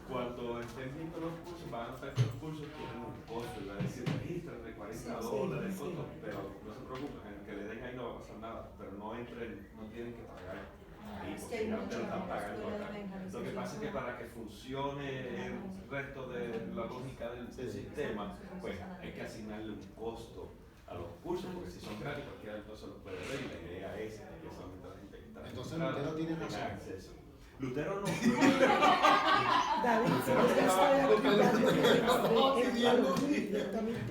[SPEAKER 7] Cuando estén viendo los cursos, van a notar que los cursos tienen un costo, y va a decir registro de $40 costo, pero no se preocupen, que le den ahí no va a pasar nada, pero no entren, no tienen que pagar ahí, porque ya ustedes lo están pagando acá. Lo que pasa es que para que funcione el resto de la lógica del sistema, pues hay que asignarle un costo a los cursos, porque si son gratis, cualquiera entonces los puede ver, y la idea es que solamente la gente que está
[SPEAKER 2] Entonces Lutero tiene
[SPEAKER 7] tenga
[SPEAKER 2] razón.
[SPEAKER 7] acceso. Lutero no.
[SPEAKER 8] David, si yo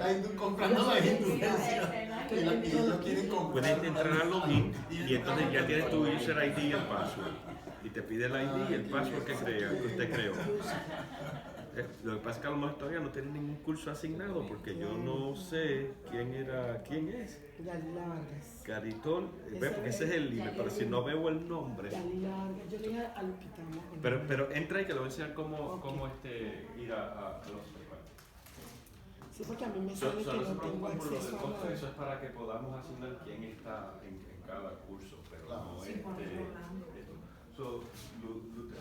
[SPEAKER 8] estoy
[SPEAKER 2] comprando la indulgencia. Y ellos quieren comprar.
[SPEAKER 7] Puedes entrar al login y entonces ya tienes tu user ID y el password. Y te pide el ID y el password que usted creó. Lo que pasa es que a lo mejor todavía no tienen ningún curso asignado porque yo no sé quién es.
[SPEAKER 8] Dalila Vargas.
[SPEAKER 7] Caritol, ve, porque ese es el libro, pero si no veo el nombre.
[SPEAKER 8] Dalila Vargas, yo le dije a Lupita.
[SPEAKER 7] Pero entra y que le voy a enseñar cómo ir a los recuerdos.
[SPEAKER 8] Sí, porque a mí me sale que no tengo acceso a nada.
[SPEAKER 7] Eso es para que podamos asignar quién está en cada curso, pero no Lutero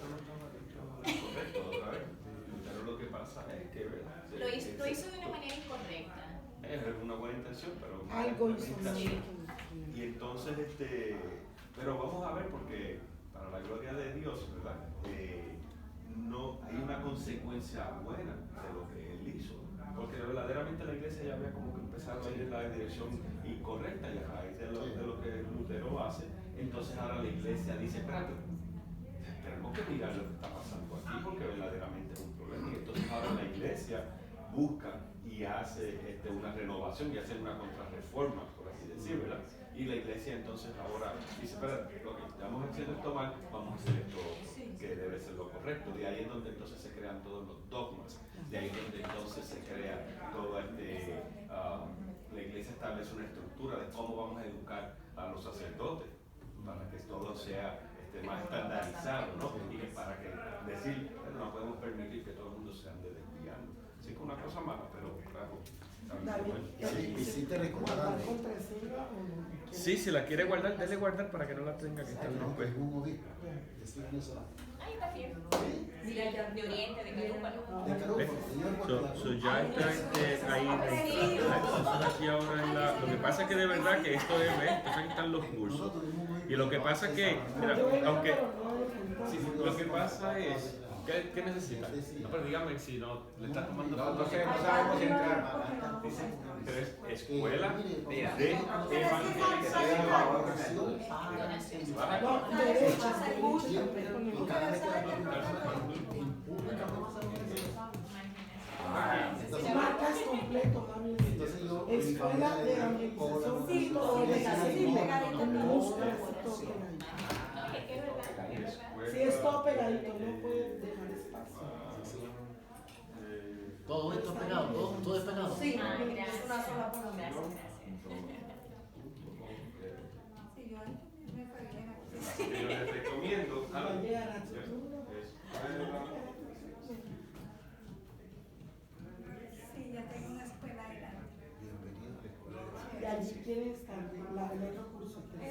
[SPEAKER 7] no estaba correcto otra vez. Lutero lo que pasa es que
[SPEAKER 3] Lo hizo de una manera incorrecta.
[SPEAKER 7] es una buena intención, pero
[SPEAKER 8] Algo hizo mal.
[SPEAKER 7] y entonces pero vamos a ver, porque para la gloria de Dios, ¿verdad? No hay una consecuencia buena de lo que él hizo, porque verdaderamente la iglesia ya había como que empezado a ir en la dirección incorrecta, y a raíz de lo que Lutero hace, entonces ahora la iglesia dice, espérate, tenemos que mirar lo que está pasando aquí, porque verdaderamente es un problema, y entonces ahora la iglesia busca y hace una renovación y hace una contrarreforma, por así decir, ¿verdad? Y la iglesia entonces ahora dice, espera, lo que estamos haciendo esto mal, vamos a hacer esto que debe ser lo correcto. De ahí es donde entonces se crean todos los dogmas, de ahí es donde entonces se crea todo la iglesia establece una estructura de cómo vamos a educar a los sacerdotes, para que todo sea más estandarizado, ¿no? Y que para que decir, bueno, no podemos permitir que todo el mundo se ande desviando. Sí, que una cosa mala, pero claro.
[SPEAKER 2] Y si te recordarán.
[SPEAKER 7] Sí, si la quiere guardar, déle guardar para que no la tenga que estar
[SPEAKER 2] No,
[SPEAKER 7] después.
[SPEAKER 2] es un obispo. Decir eso.
[SPEAKER 3] Ahí está bien. Mira, de Oriente, de Carúpano.
[SPEAKER 2] De Carúpano.
[SPEAKER 7] Ya está ahí. Entonces aquí ahora lo que pasa es que de verdad que esto es, entonces aquí están los cursos. Y lo que pasa es que, mira, aunque lo que pasa es, ¿qué necesita? No, pero dígame si no le está tomando fotos.
[SPEAKER 5] No sabemos entrar.
[SPEAKER 7] Escuela de
[SPEAKER 8] Marcas completo, mami. Escuela de evangelización. Sí, todo pegadito. Sí, es todo pegadito, no puedes dejar espacio.
[SPEAKER 2] Todo esto es pegado, todo es pegado.
[SPEAKER 6] Sí,
[SPEAKER 3] Gracias.
[SPEAKER 6] es una sola palabra.
[SPEAKER 1] Sí, yo me fregué.
[SPEAKER 7] Yo les recomiendo
[SPEAKER 1] Sí, ya tengo una escuela grande.
[SPEAKER 2] Bienvenido a la escuela de
[SPEAKER 8] Y allí tienes también el otro curso.
[SPEAKER 7] Lo que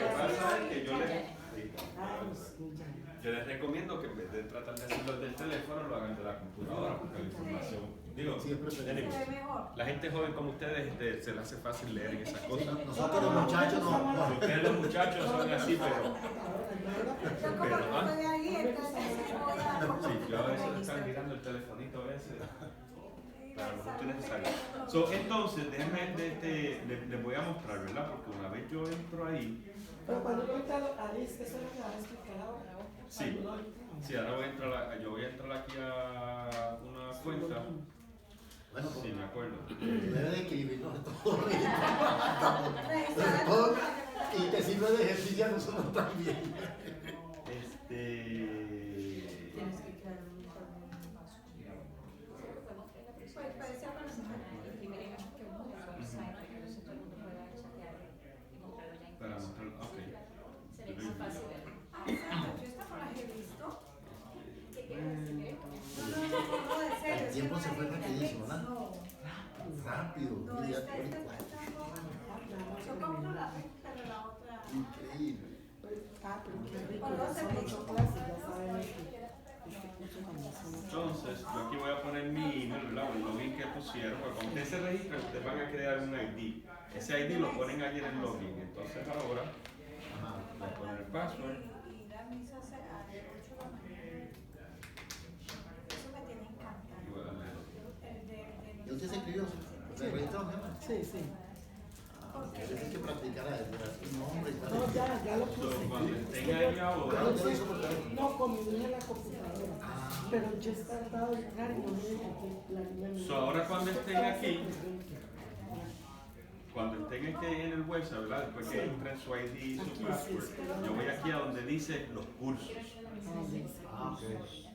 [SPEAKER 7] pasa es que
[SPEAKER 8] Yo
[SPEAKER 7] les recomiendo que en vez de tratar de hacerlo del teléfono, lo hagan de la computadora, porque la información, la gente joven como ustedes se les hace fácil leer en esas cosas.
[SPEAKER 2] Nosotros los muchachos no.
[SPEAKER 7] Ustedes los muchachos son así, pero
[SPEAKER 1] Yo como no estoy ahí, entonces voy a...
[SPEAKER 7] sí, yo a veces están mirando el telefonito ese. Pero no es necesario. Entonces, déjenme, les voy a mostrar, ¿verdad? Porque una vez yo entro ahí.
[SPEAKER 8] Pero cuando yo entro a eso es lo que vas a explicar ahora.
[SPEAKER 7] Sí, ahora voy a entrar aquí a una cuenta.
[SPEAKER 2] Bueno,
[SPEAKER 7] Sí, me acuerdo.
[SPEAKER 2] debe de equilibrarnos todo. Y te sirve de ejercicio a nosotros también.
[SPEAKER 6] Tienes que crear un paso.
[SPEAKER 1] Pues parece personal.
[SPEAKER 7] Para mostrar, ok.
[SPEAKER 3] Sería más fácil.
[SPEAKER 1] Yo esta no las he visto. No, de serio.
[SPEAKER 2] El tiempo se fue rapidísimo, ¿verdad?
[SPEAKER 1] No,
[SPEAKER 2] Rápido.
[SPEAKER 1] no,
[SPEAKER 2] Mira,
[SPEAKER 1] esta
[SPEAKER 2] ya
[SPEAKER 1] no. Yo compro la rica, pero la otra.
[SPEAKER 2] Increíble.
[SPEAKER 8] Pero qué rico, ya son 8 clases, ya sabemos que
[SPEAKER 7] Entonces, yo aquí voy a poner mi email, ¿verdad? El login que pusieron, porque cuando ustedes se registran, ustedes van a crear un ID. Ese ID lo ponen allí en el login. Entonces ahora voy a poner el password.
[SPEAKER 1] Y la misa se a las 8 de la mañana. Eso me tiene encantado.
[SPEAKER 7] Y voy a darle
[SPEAKER 2] ¿Y usted se escribió? ¿Se registró, mi amor?
[SPEAKER 8] sí, sí.
[SPEAKER 2] Tienes que practicar a decir su nombre y tal.
[SPEAKER 8] No, ya lo puse.
[SPEAKER 7] So, cuando estén ahí ahora,
[SPEAKER 2] ¿Dónde lo hizo por teléfono?
[SPEAKER 8] No, con mi hija en la computadora. Pero yo he tratado de entrar y no me deja que la niña me...
[SPEAKER 7] So, ahora cuando estén aquí, cuando estén en el website, ¿verdad? Después que entren su ID y su password, yo voy aquí a donde dice los cursos.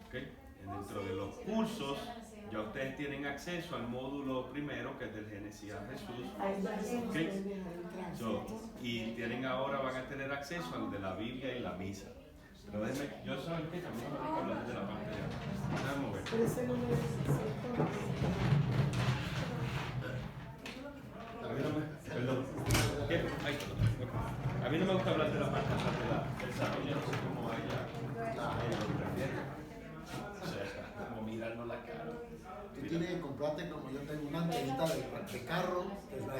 [SPEAKER 7] ¿Ok? Dentro de los cursos, ya ustedes tienen acceso al módulo primero, que es del Génesis a Jesús.
[SPEAKER 8] Ahí ya se nos
[SPEAKER 7] Ok.
[SPEAKER 8] puede dejar entrar,
[SPEAKER 7] So,
[SPEAKER 8] ¿cierto?
[SPEAKER 7] y van a tener acceso al de la Biblia y la misa. Pero déjenme, yo saben que también tengo que hablar de la pantalla. Déjame ver.
[SPEAKER 8] Pero ese número es cierto.
[SPEAKER 7] A mí no me, perdón. ¿Qué? Ay, perdón. A mí no me gusta hablar de la parte del desarrollo, no sé cómo ella lo prefiere. O sea, como mirarnos la cara.
[SPEAKER 2] Tú tienes que comprarte, como yo tengo una antenita de carro, que es la